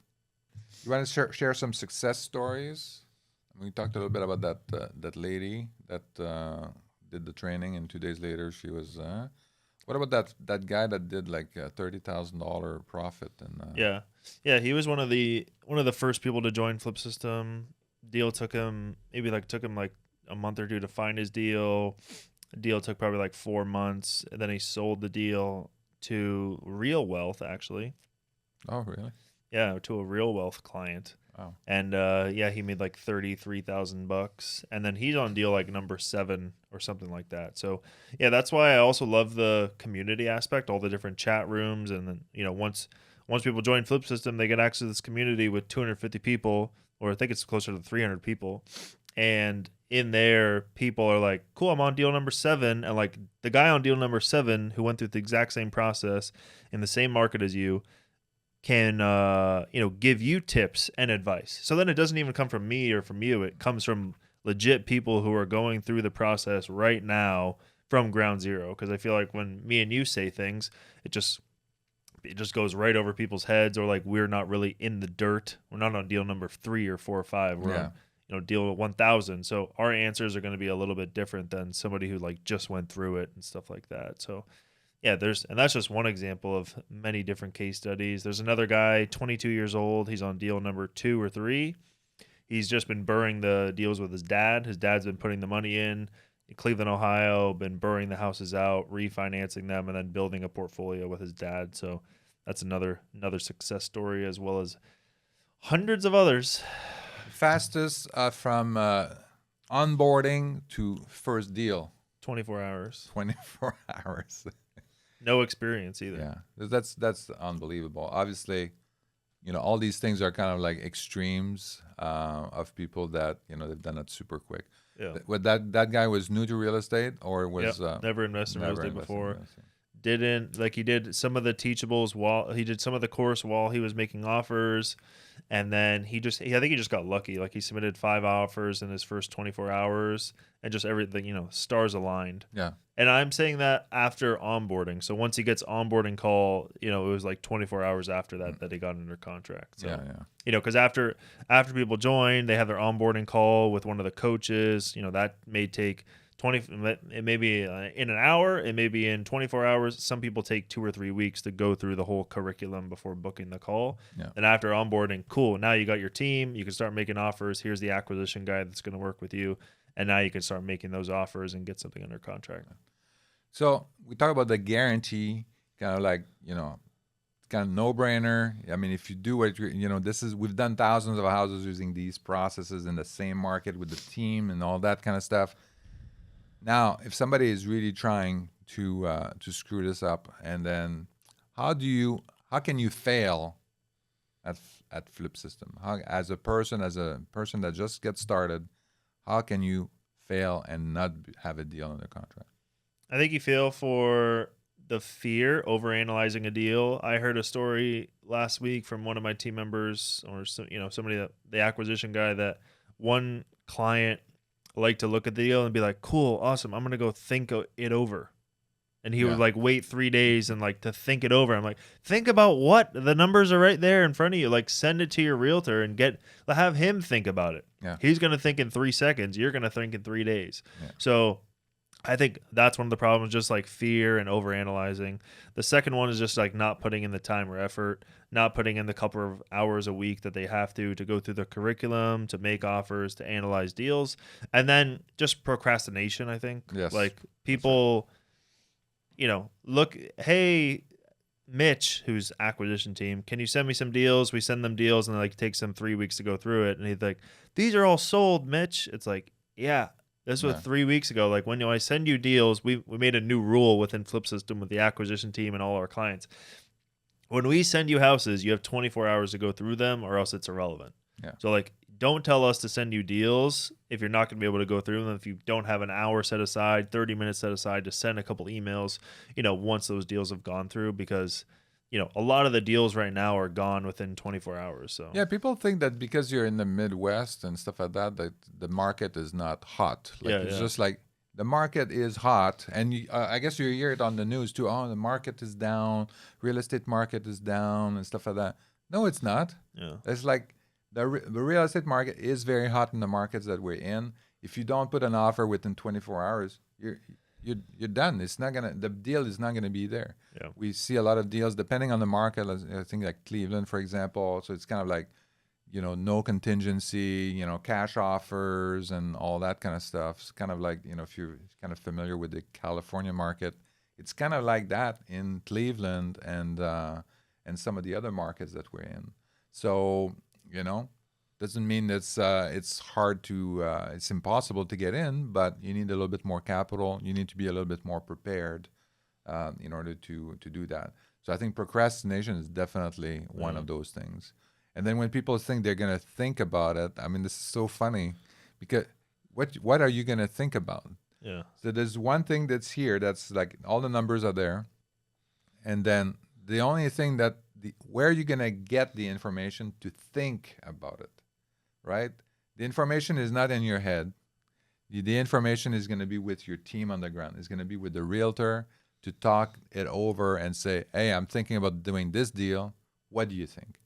You want to share some success stories? We talked a little bit about that lady that did the training, and 2 days later she was. What about that guy that did like $30,000 profit? And he was one of the first people to join FlipSystem. Deal took him like a month or two to find his deal. The deal took probably like 4 months, and then he sold the deal to Real Wealth, actually. Oh, really? Yeah, to a Real Wealth client. Oh. And he made like $33,000, and then he's on deal like number 7 or something like that. So yeah, that's why I also love the community aspect, all the different chat rooms, and then once people join FlipSystem, they get access to this community with 250 people, or I think it's closer to 300 people, and in there, people are like, cool, I'm on deal number 7, and like the guy on deal number 7 who went through the exact same process in the same market as you can give you tips and advice. So then it doesn't even come from me or from you. It comes from legit people who are going through the process right now from ground zero. Because I feel like when me and you say things, it just goes right over people's heads, or like we're not really in the dirt. We're not on deal number 3 or 4 or 5. We're on deal 1,000. So our answers are going to be a little bit different than somebody who like just went through it and stuff like that. So yeah, and that's just one example of many different case studies. There's another guy, 22 years old. He's on deal number 2 or 3. He's just been burring the deals with his dad. His dad's been putting the money in Cleveland, Ohio, been burring the houses out, refinancing them, and then building a portfolio with his dad. So that's another success story, as well as hundreds of others. Fastest from onboarding to first deal? 24 hours. 24 hours. No experience either. Yeah, that's unbelievable. Obviously, all these things are kind of like extremes of people that they've done it super quick. Yeah. What that guy was new to real estate, or was Never invested in real estate invested in before. real estate? Didn't like he did some of the teachables while he did some of the course while he was making offers, and then I think he just got lucky. Like he submitted 5 offers in his first 24 hours, and just everything, stars aligned. Yeah, And I'm saying that after onboarding. So once he gets onboarding call, it was like 24 hours after that he got under contract. So, yeah. because after people join, they have their onboarding call with one of the coaches. That may take 20. It may be in an hour. It may be in 24 hours. Some people take 2 or 3 weeks to go through the whole curriculum before booking the call. Yeah. And after onboarding, cool. Now you got your team. You can start making offers. Here's the acquisition guy that's going to work with you. And now you can start making those offers and get something under contract. So we talk about the guarantee, kind of like, kind of no-brainer. I mean, if you do what we've done thousands of houses using these processes in the same market with the team and all that kind of stuff. Now, if somebody is really trying to screw this up, and then how can you fail at FlipSystem? As a person that just gets started, how can you fail and not have a deal under contract? I think you feel for the fear over analyzing a deal. I heard a story last week from one of my team members, or somebody that the acquisition guy, that one client liked to look at the deal and be like, "Cool, awesome, I'm gonna go think it over," and he would like wait 3 days and like to think it over. I'm like, think about what? The numbers are right there in front of you. Like, send it to your realtor and have him think about it. Yeah. He's gonna think in 3 seconds. You're gonna think in 3 days. Yeah. So I think that's one of the problems, just like fear and overanalyzing. The second one is just like not putting in the time or effort, not putting in the couple of hours a week that they have to go through the curriculum, to make offers, to analyze deals. And then just procrastination, I think. Yes. Like people, look, hey, Mitch, who's acquisition team, can you send me some deals? We send them deals, and it takes them 3 weeks to go through it. And he's like, these are all sold, Mitch. It's like, yeah. This was 3 weeks ago. Like, when I send you deals, we made a new rule within FlipSystem with the acquisition team and all our clients. When we send you houses, you have 24 hours to go through them, or else it's irrelevant. Yeah. So don't tell us to send you deals if you're not going to be able to go through them. If you don't have an hour set aside, 30 minutes set aside to send a couple emails, once those deals have gone through, because a lot of the deals right now are gone within 24 hours. So yeah, people think that because you're in the Midwest and stuff like that the market is not hot. It's just like the market is hot, and I guess you hear it on the news too. Oh, the market is down, real estate market is down, and stuff like that. No, it's not. Yeah, it's like the real estate market is very hot in the markets that we're in. If you don't put an offer within 24 hours, you're done. The deal is not gonna be there. Yeah. We see a lot of deals depending on the market. I think like Cleveland, for example. So it's kind of like, no contingency, cash offers and all that kind of stuff. It's kind of like, if you're kind of familiar with the California market, it's kind of like that in Cleveland and some of the other markets that we're in. So, doesn't mean it's hard to it's impossible to get in, but you need a little bit more capital. You need to be a little bit more prepared in order to do that. So I think procrastination is definitely one of those things. And then when people think they're gonna think about it, I mean, this is so funny, because what are you gonna think about? Yeah. So there's one thing that's here that's like all the numbers are there, and then the only thing where you're gonna get the information to think about it. Right? The information is not in your head. The information is going to be with your team on the ground. It's going to be with the realtor to talk it over and say, hey, I'm thinking about doing this deal. What do you think?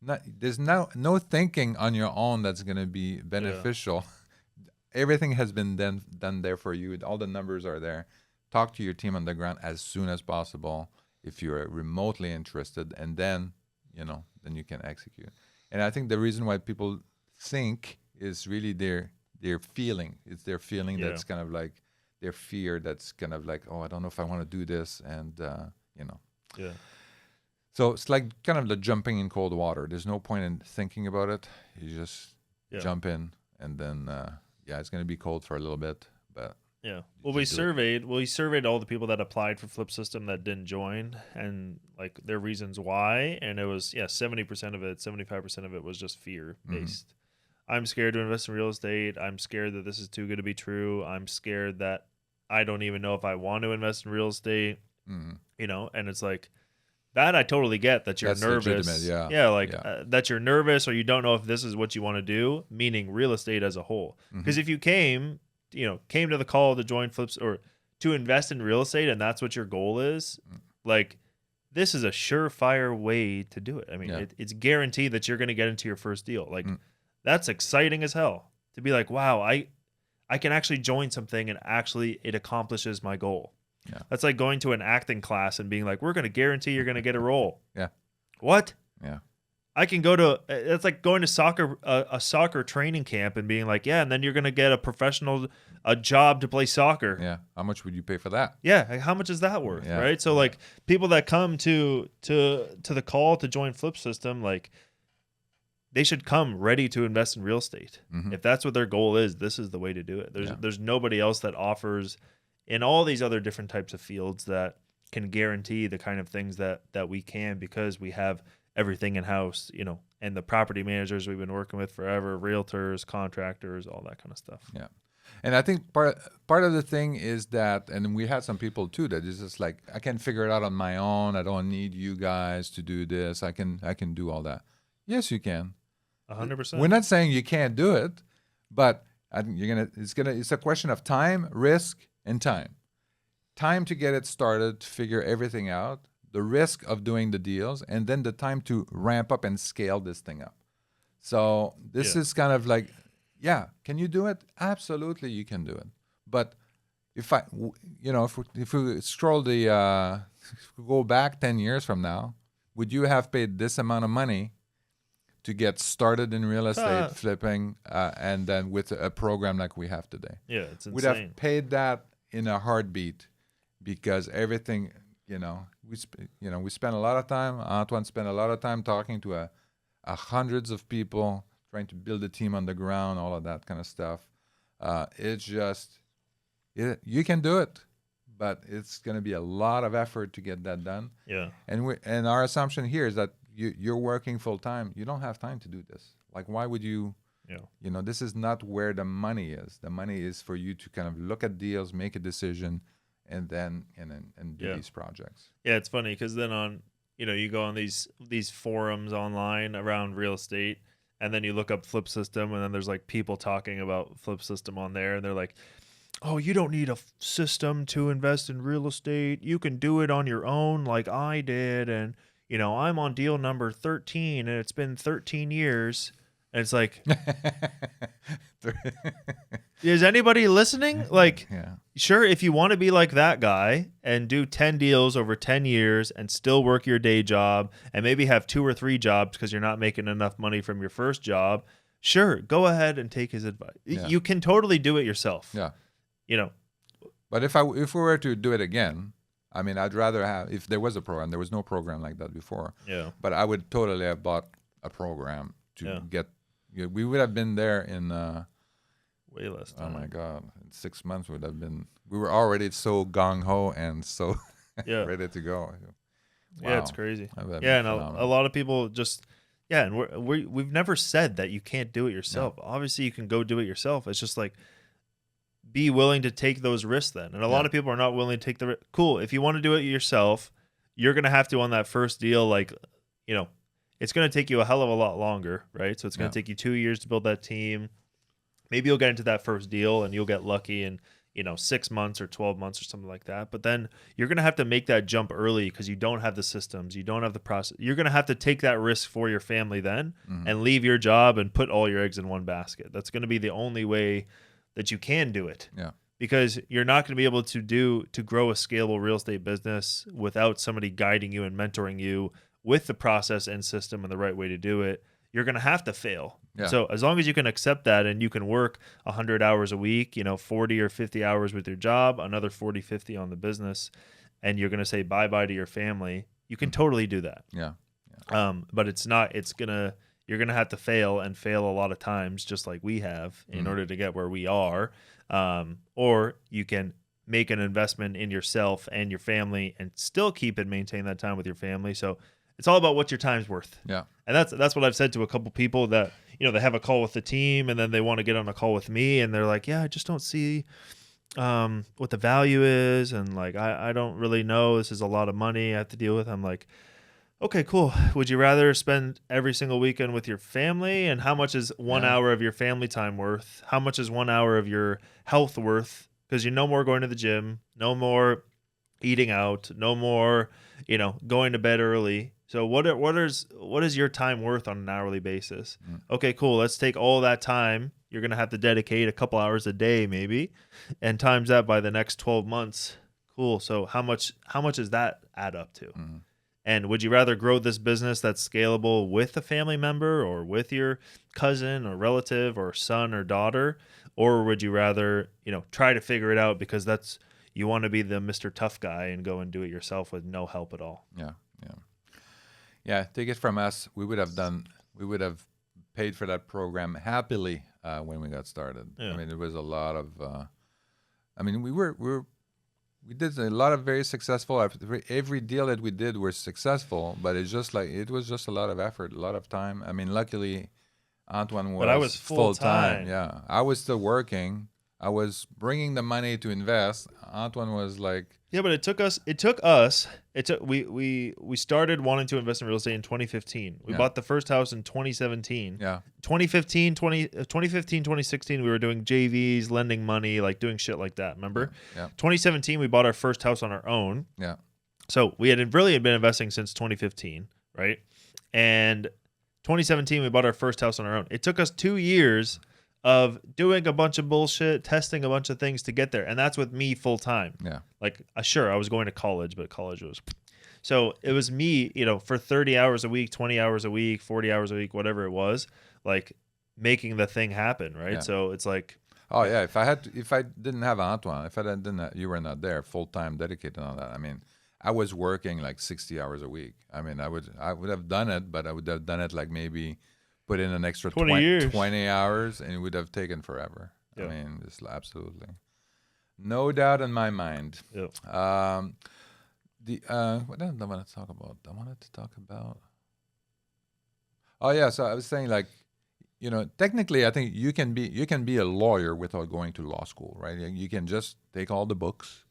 There's no thinking on your own that's going to be beneficial. Yeah. Everything has been done there for you. All the numbers are there. Talk to your team on the ground as soon as possible if you're remotely interested, and then you can execute. And I think the reason why people think is really their feeling. It's their feeling that's kind of like their fear. That's kind of like, oh, I don't know if I want to do this, and Yeah. So it's like kind of the jumping in cold water. There's no point in thinking about it. You just jump in, and then it's going to be cold for a little bit, but Yeah. Well, to we do it. surveyed all the people that applied for FlipSystem that didn't join and like their reasons why. And it was, 70% of it, 75% of it was just fear based. I'm scared to invest in real estate. I'm scared that this is too good to be true. I'm scared that I don't even know if I want to invest in real estate, and it's like, that I totally get that you're That's legitimate. nervous. Yeah. Yeah, like Yeah. that you're nervous or you don't know if this is what you want to do, meaning real estate as a whole. Because if you came to the call to join Flips or to invest in real estate and that's what your goal is, like this is a surefire way to do it. I mean, it's guaranteed that you're going to get into your first deal. Like that's exciting as hell to be like, wow, I can actually join something and actually it accomplishes my goal. Yeah. That's like going to an acting class and being like, we're going to guarantee you're going to get a role. Yeah. What? Yeah. I can go to, it's like going to a soccer training camp and being like, yeah, and then you're going to get a job to play soccer. Yeah. How much would you pay for that? Yeah. Like, how much is that worth? Yeah. Right. So like people that come to the call to join FlipSystem, like they should come ready to invest in real estate. If that's what their goal is, this is the way to do it. There's nobody else that offers in all these other different types of fields that can guarantee the kind of things that we can, because we have everything in house, and the property managers we've been working with forever, realtors, contractors, all that kind of stuff. Yeah. And I think part of the thing is that, and we had some people too that is just like, I can figure it out on my own. I don't need you guys to do this. I can do all that. Yes, you can. 100%. We're not saying you can't do it, but I think it's a question of time, risk, and time. Time to get it started, to figure everything out, the risk of doing the deals, and then the time to ramp up and scale this thing up. So this is kind of like, can you do it? Absolutely, you can do it. But if we scroll if we go back 10 years from now, would you have paid this amount of money to get started in real estate flipping, and then with a program like we have today? Yeah, it's insane. We'd have paid that in a heartbeat, because everything, we spent a lot of time. Antoine spent a lot of time talking to hundreds of people, trying to build a team on the ground, all of that kind of stuff. It's just, you can do it, but it's going to be a lot of effort to get that done. Yeah. And our assumption here is that you're working full time. You don't have time to do this. Like, why would you? Yeah. This is not where the money is. The money is for you to kind of look at deals, make a decision, and then and do these projects. Yeah, it's funny because then you go on these forums online around real estate, and then you look up FlipSystem, and then there's like people talking about FlipSystem on there, and they're like, oh, you don't need a system to invest in real estate. You can do it on your own like I did. And, I'm on deal number 13 and it's been 13 years. And it's like, is anybody listening? Like, sure, if you want to be like that guy and do 10 deals over 10 years and still work your day job and maybe have 2 or 3 jobs because you're not making enough money from your first job, sure, go ahead and take his advice. Yeah. You can totally do it yourself. Yeah. But if we were to do it again, I mean, I'd rather have, if there was a program, there was no program like that before. Yeah. But I would totally have bought a program to get, we would have been there in way less time. Oh my God, in 6 months would have been, we were already so gung-ho and so ready to go. Wow. Yeah, it's crazy. Yeah, and a lot of people just, and we've never said that you can't do it yourself. No. Obviously, you can go do it yourself. It's just like, be willing to take those risks then. And a lot of people are not willing to take the risk. Cool. If you want to do it yourself, you're going to have to, on that first deal, like, it's going to take you a hell of a lot longer, right? So it's going to take you 2 years to build that team. Maybe you'll get into that first deal and you'll get lucky in, 6 months or 12 months or something like that. But then you're going to have to make that jump early because you don't have the systems. You don't have the process. You're going to have to take that risk for your family then and leave your job and put all your eggs in one basket. That's going to be the only way that you can do it. Yeah. Because you're not going to be able to grow a scalable real estate business without somebody guiding you and mentoring you with the process and system and the right way to do it. You're going to have to fail. Yeah. So as long as you can accept that and you can work 100 hours a week, 40 or 50 hours with your job, another 40, 50 on the business, and you're going to say bye-bye to your family, you can totally do that. Yeah. But you're going to have to fail a lot of times, just like we have, in order to get where we are. Or you can make an investment in yourself and your family and still keep and maintain that time with your family. So it's all about what your time's worth. Yeah. And that's what I've said to a couple people that, they have a call with the team and then they want to get on a call with me and they're like, yeah, I just don't see what the value is. And like, I don't really know. This is a lot of money I have to deal with. I'm like, okay, cool. Would you rather spend every single weekend with your family? And how much is 1 hour of your family time worth? How much is 1 hour of your health worth? Because you're no more going to the gym, no more eating out, no more, going to bed early. So what is your time worth on an hourly basis? Okay, cool. Let's take all that time. You're going to have to dedicate a couple hours a day maybe, and times that by the next 12 months. Cool. So how much does that add up to? And would you rather grow this business that's scalable with a family member or with your cousin or relative or son or daughter? Or would you rather, try to figure it out because you want to be the Mr. Tough guy and go and do it yourself with no help at all? Yeah, take it from us. We would have paid for that program happily when we got started. Yeah. I mean, there was a lot of, we did a lot of very successful. Every deal that we did was successful, but it was just a lot of effort, a lot of time. I mean, luckily, Antoine was. But I was full time. Yeah, I was still working. I was bringing the money to invest. Antoine was like. Yeah, but we started wanting to invest in real estate in 2015. We bought the first house in 2017. Yeah. 2016, we were doing JVs, lending money, like doing shit like that. Remember? Yeah. 2017, we bought our first house on our own. Yeah. So we had really been investing since 2015, right? And 2017, we bought our first house on our own. It took us 2 years of doing a bunch of bullshit, testing a bunch of things to get there. And that's with me full time. Yeah. Like, sure, I was going to college, but college was... So it was me, for 30 hours a week, 20 hours a week, 40 hours a week, whatever it was, like making the thing happen, right? Yeah. So it's like... Oh, yeah. If I didn't have Antoine, you were not there full-time dedicated on that. I mean, I was working like 60 hours a week. I mean, I would have done it, but I would have done it like maybe... put in an extra 20 hours, and it would have taken forever. Yeah. I mean, just absolutely. No doubt in my mind. Yep. What else I want to talk about? Oh, yeah, so I was saying, like, technically, I think you can be a lawyer without going to law school, right? You can just take all the books,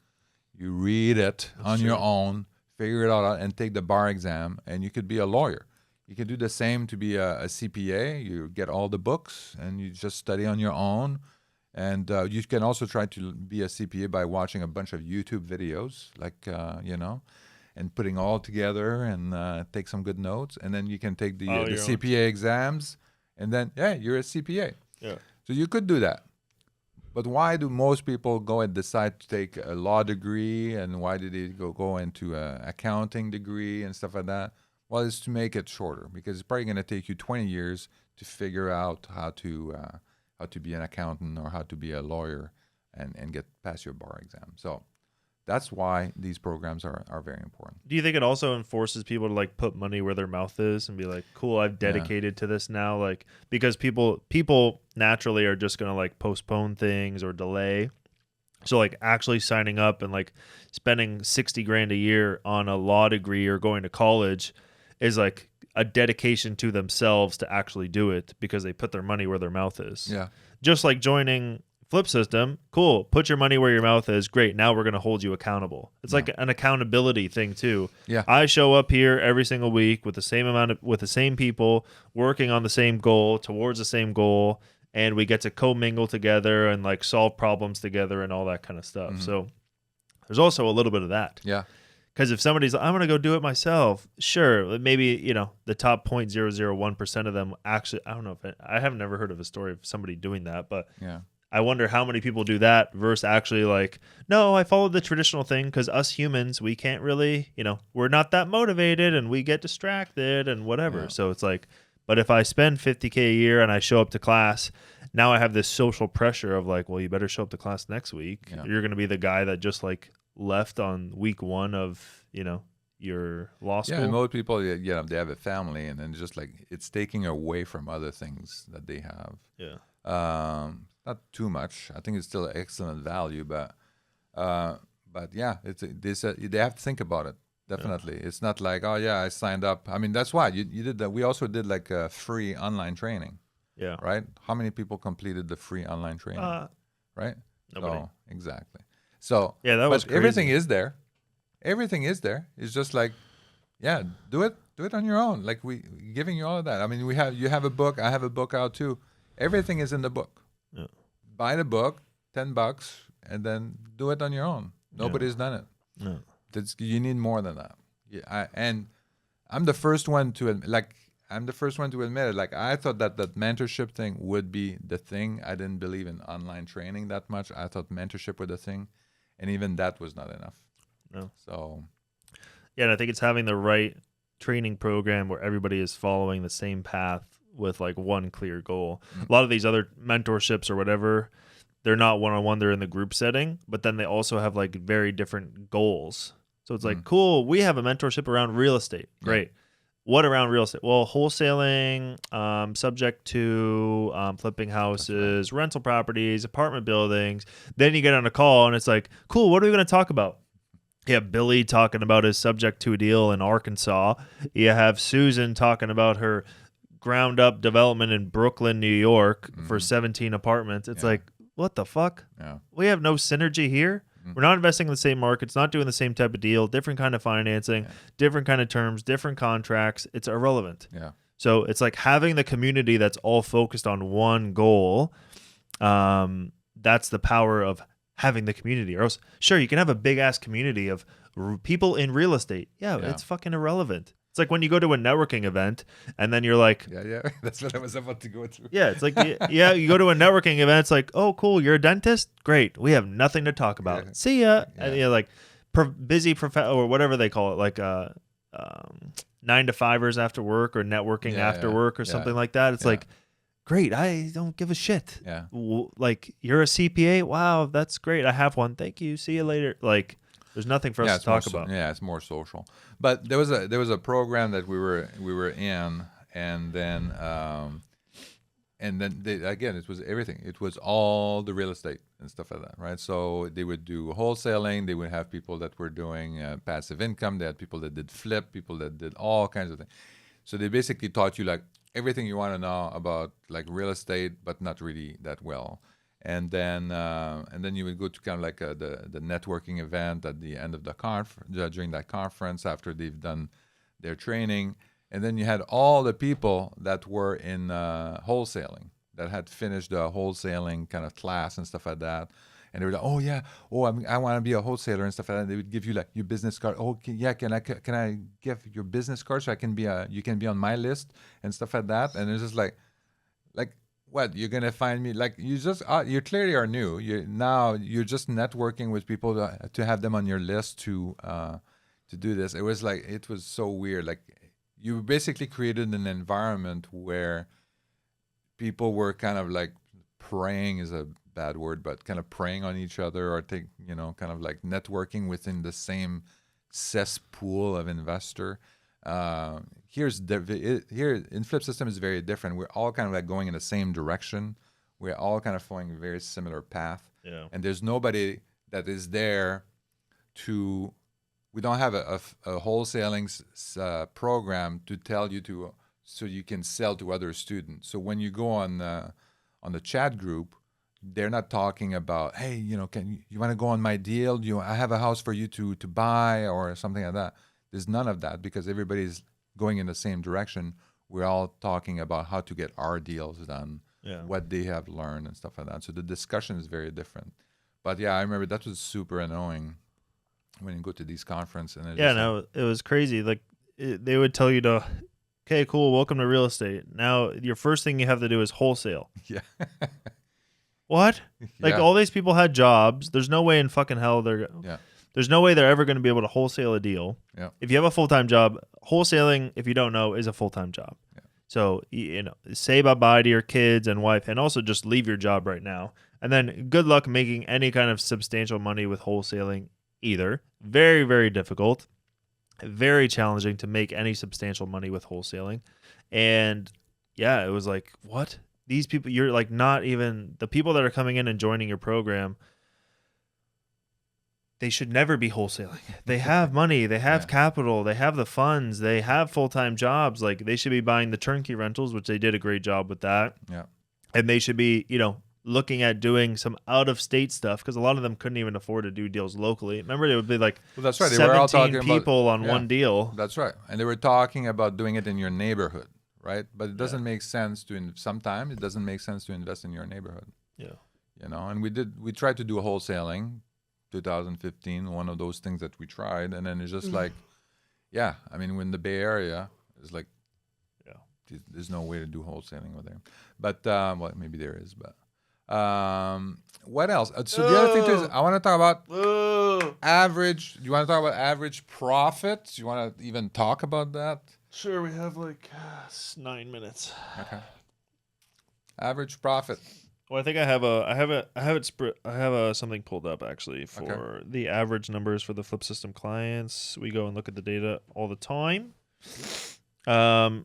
you read it on your own, figure it out, and take the bar exam, and you could be a lawyer. You can do the same to be a CPA. You get all the books and you just study on your own. And you can also try to be a CPA by watching a bunch of YouTube videos, like, and putting all together and take some good notes. And then you can take the CPA exams and then, you're a CPA. Yeah. So you could do that. But why do most people go and decide to take a law degree? And why do they go into an accounting degree and stuff like that? Well, it's to make it shorter because it's probably going to take you 20 years to figure out how to be an accountant or how to be a lawyer and get past your bar exam. So that's why these programs are very important. Do you think it also enforces people to like put money where their mouth is and be like, cool, I've dedicated to this now? Like, because people naturally are just going to like postpone things or delay. So like actually signing up and like spending $60,000 a year on a law degree or going to college is like a dedication to themselves to actually do it because they put their money where their mouth is. Yeah. Just like joining FlipSystem, cool. Put your money where your mouth is. Great. Now we're going to hold you accountable. It's like an accountability thing too. Yeah. I show up here every single week with the same people working on the same goal towards the same goal. And we get to commingle together and like solve problems together and all that kind of stuff. Mm-hmm. So there's also a little bit of that. Yeah. Because if somebody's like, I'm going to go do it myself, sure, maybe, the top 0.001% of them actually, I don't know I have never heard of a story of somebody doing that, but yeah. I wonder how many people do that versus actually like, no, I followed the traditional thing because us humans, we can't really, we're not that motivated and we get distracted and whatever. Yeah. So it's like, but if I spend $50,000 a year and I show up to class, now I have this social pressure of like, well, you better show up to class next week. Yeah. You're going to be the guy that just like left on week 1 of, you your law school. Yeah, and most people, they have a family, and then just like it's taking away from other things that they have. Yeah. Not too much. I think it's still an excellent value, but yeah, they have to think about it. Definitely, it's not like, oh yeah, I signed up. I mean, that's why you did that. We also did like a free online training. Yeah. Right. How many people completed the free online training? Right. Nobody. So, exactly. So yeah, that was but crazy. everything is there. Everything is there. It's just like, yeah, do it on your own. Like we giving you all of that. I mean, you have a book. I have a book out too. Everything is in the book. Yeah. Buy the book, $10, and then do it on your own. Nobody's done it. No. You need more than that. Yeah, and I'm the first one to admit it. Like I thought that mentorship thing would be the thing. I didn't believe in online training that much. I thought mentorship was the thing, and even that was not enough. No. So, yeah, and I think it's having the right training program where everybody is following the same path with like one clear goal. A lot of these other mentorships or whatever, they're not one-on-one, they're in the group setting, but then they also have like very different goals. So it's like, cool, we have a mentorship around real estate. Great. What around real estate? Well, wholesaling, subject to flipping houses, rental properties, apartment buildings. Then you get on a call and it's like, cool, what are we going to talk about? You have Billy talking about his subject to a deal in Arkansas. You have Susan talking about her ground up development in Brooklyn, New York for 17 apartments. It's like, what the fuck? Yeah. We have no synergy here. We're not investing in the same markets, not doing the same type of deal, different kind of financing, different kind of terms, different contracts. It's irrelevant. Yeah. So it's like having the community that's all focused on one goal. That's the power of having the community. Or else, sure, you can have a big ass community of people in real estate. Yeah, it's fucking irrelevant. It's like when you go to a networking event and then you're like, yeah, that's what I was about to go through. Yeah, it's like, you go to a networking event. It's like, oh, cool, you're a dentist? Great. We have nothing to talk about. See ya. Yeah. And you're like busy or whatever they call it, like 9 to 5ers after work or networking after work or something like that. It's like, great, I don't give a shit. Yeah. Like, you're a CPA? Wow, that's great. I have one. Thank you. See you later. Like, there's nothing for us to talk about. Yeah, it's more social. But there was a program that we were in, and then again, it was everything. It was all the real estate and stuff like that, right? So they would do wholesaling. They would have people that were doing passive income. They had people that did flip, people that did all kinds of things. So they basically taught you like everything you want to know about like real estate, but not really that well. And then you would go to kind of like the networking event at the end of the during that conference after they've done their training. And then you had all the people that were in wholesaling that had finished the wholesaling kind of class and stuff like that. And they were like, I want to be a wholesaler and stuff like that. And they would give you like your business card. Oh, can I give your business card so you can be on my list and stuff like that. And it's just like. What you're gonna find me like you clearly are new. You're just networking with people to have them on your list to do this. It was so weird. Like you basically created an environment where people were kind of like preying is a bad word, but kind of preying on each other or kind of like networking within the same cesspool of investor. Here in FlipSystem is very different. We're all kind of like going in the same direction. We're all kind of following a very similar path. Yeah. And there's nobody that is there we don't have a wholesaling program to tell you so you can sell to other students. So when you go on the chat group, they're not talking about, hey, you want to go on my deal? I have a house for you to buy or something like that. There's none of that because everybody's going in the same direction. We're all talking about how to get our deals done, what they have learned and stuff like that. So the discussion is very different. But yeah, I remember that was super annoying when you go to these conferences. And it was crazy. Like they would tell you to, okay, cool, welcome to real estate. Now your first thing you have to do is wholesale. Yeah. What? Like all these people had jobs. There's no way in fucking hell there's no way they're ever going to be able to wholesale a deal. Yeah. If you have a full-time job, wholesaling, if you don't know, is a full-time job. Yeah. So, say bye-bye to your kids and wife, and also just leave your job right now. And then good luck making any kind of substantial money with wholesaling either. Very, very difficult. very challenging to make any substantial money with wholesaling. And yeah, it was like, what? These people, you're like, not even the people that are coming in and joining your program, they should never be wholesaling. They have money, they have capital, they have the funds, they have full-time jobs. Like, they should be buying the turnkey rentals, which they did a great job with that. Yeah. And they should be, looking at doing some out-of-state stuff, because a lot of them couldn't even afford to do deals locally. Remember, it would be like That's right. They were all talking people on one deal. That's right. And they were talking about doing it in your neighborhood, right? But it doesn't make sense sometimes it doesn't make sense to invest in your neighborhood. Yeah. And we tried to do wholesaling 2015, one of those things that we tried, and then it's just like, when the Bay Area is like, there's no way to do wholesaling over there. But maybe there is, but what else? So the other thing is, I want to talk about average. You want to talk about average profit? You want to even talk about that? Sure, we have like 9 minutes. Okay. Average profit. Well, I think I have something pulled up actually for the average numbers for the FlipSystem clients. We go and look at the data all the time. So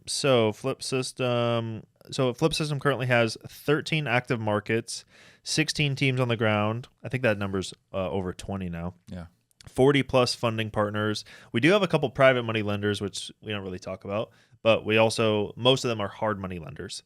FlipSystem currently has 13 active markets, 16 teams on the ground. I think that number's over 20 now. Yeah. 40 plus funding partners. We do have a couple private money lenders, which we don't really talk about, but most of them are hard money lenders.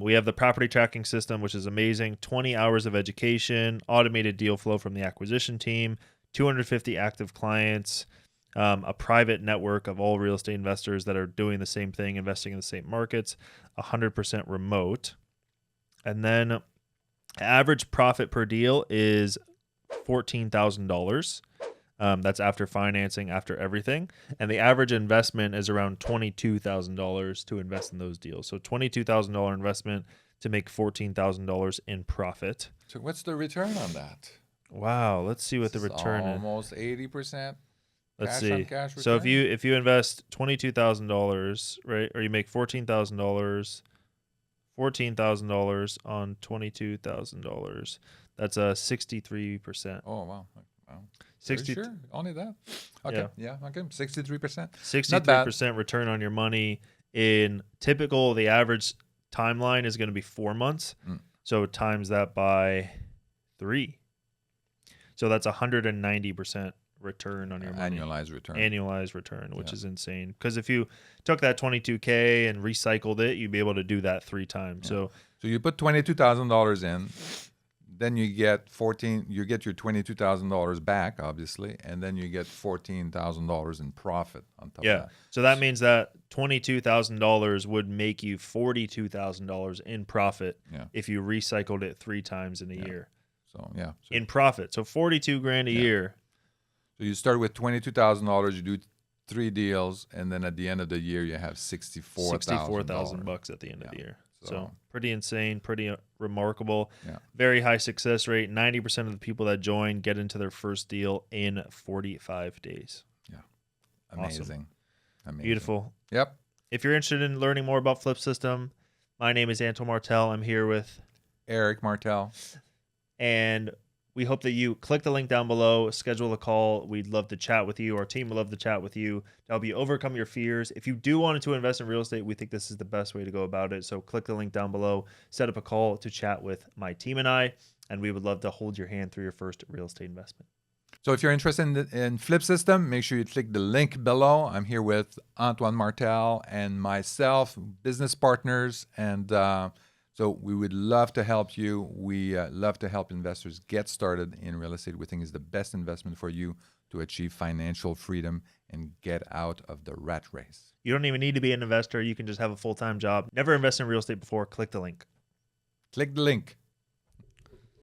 We have the property tracking system, which is amazing. 20 hours of education, automated deal flow from the acquisition team, 250 active clients, a private network of all real estate investors that are doing the same thing, investing in the same markets, 100% remote. And then average profit per deal is $14,000. That's after financing, after everything. And the average investment is around $22,000 to invest in those deals. So $22,000 investment to make $14,000 in profit. So what's the return on that? Wow, let's see what the return is. Almost 80%. Let's cash see. on cash So return? if you invest $22,000, right, or you make $14,000 on $22,000, that's a 63%. Oh wow. 60 Sure, only that. Okay, yeah, okay, 63%. 63% return on your money. In typical, the average timeline is going to be 4 months. So times that by 3. So that's 190% return on your money. Annualized return, which is insane. Because if you took that $22K and recycled it, you'd be able to do that 3 times. So you put $22,000 in, then you get your $22,000 back, obviously, and then you get $14,000 in profit on top of that. So that means that $22,000 would make you $42,000 in profit if you recycled it 3 times in a year. So in profit. So $42,000 a year. So you start with $22,000, you do 3 deals, and then at the end of the year you have $64,000 at the end of the year. So pretty insane, pretty remarkable. Yeah. Very high success rate. 90% of the people that join get into their first deal in 45 days. Yeah. Amazing. Awesome. Amazing. Beautiful. Yep. If you're interested in learning more about FlipSystem, my name is Antoine Martel. I'm here with Eric Martel. And we hope that you click the link down below, schedule a call. We'd love to chat with you. Our team would love to chat with you to help you overcome your fears. If you do want to invest in real estate, we think this is the best way to go about it. So click the link down below, set up a call to chat with my team and I, and we would love to hold your hand through your first real estate investment. So if you're interested in FlipSystem, make sure you click the link below. I'm here with Antoine Martel and myself, business partners, and so we would love to help you. We love to help investors get started in real estate. We think it's the best investment for you to achieve financial freedom and get out of the rat race. You don't even need to be an investor. You can just have a full-time job. Never invested in real estate before. Click the link. Click the link.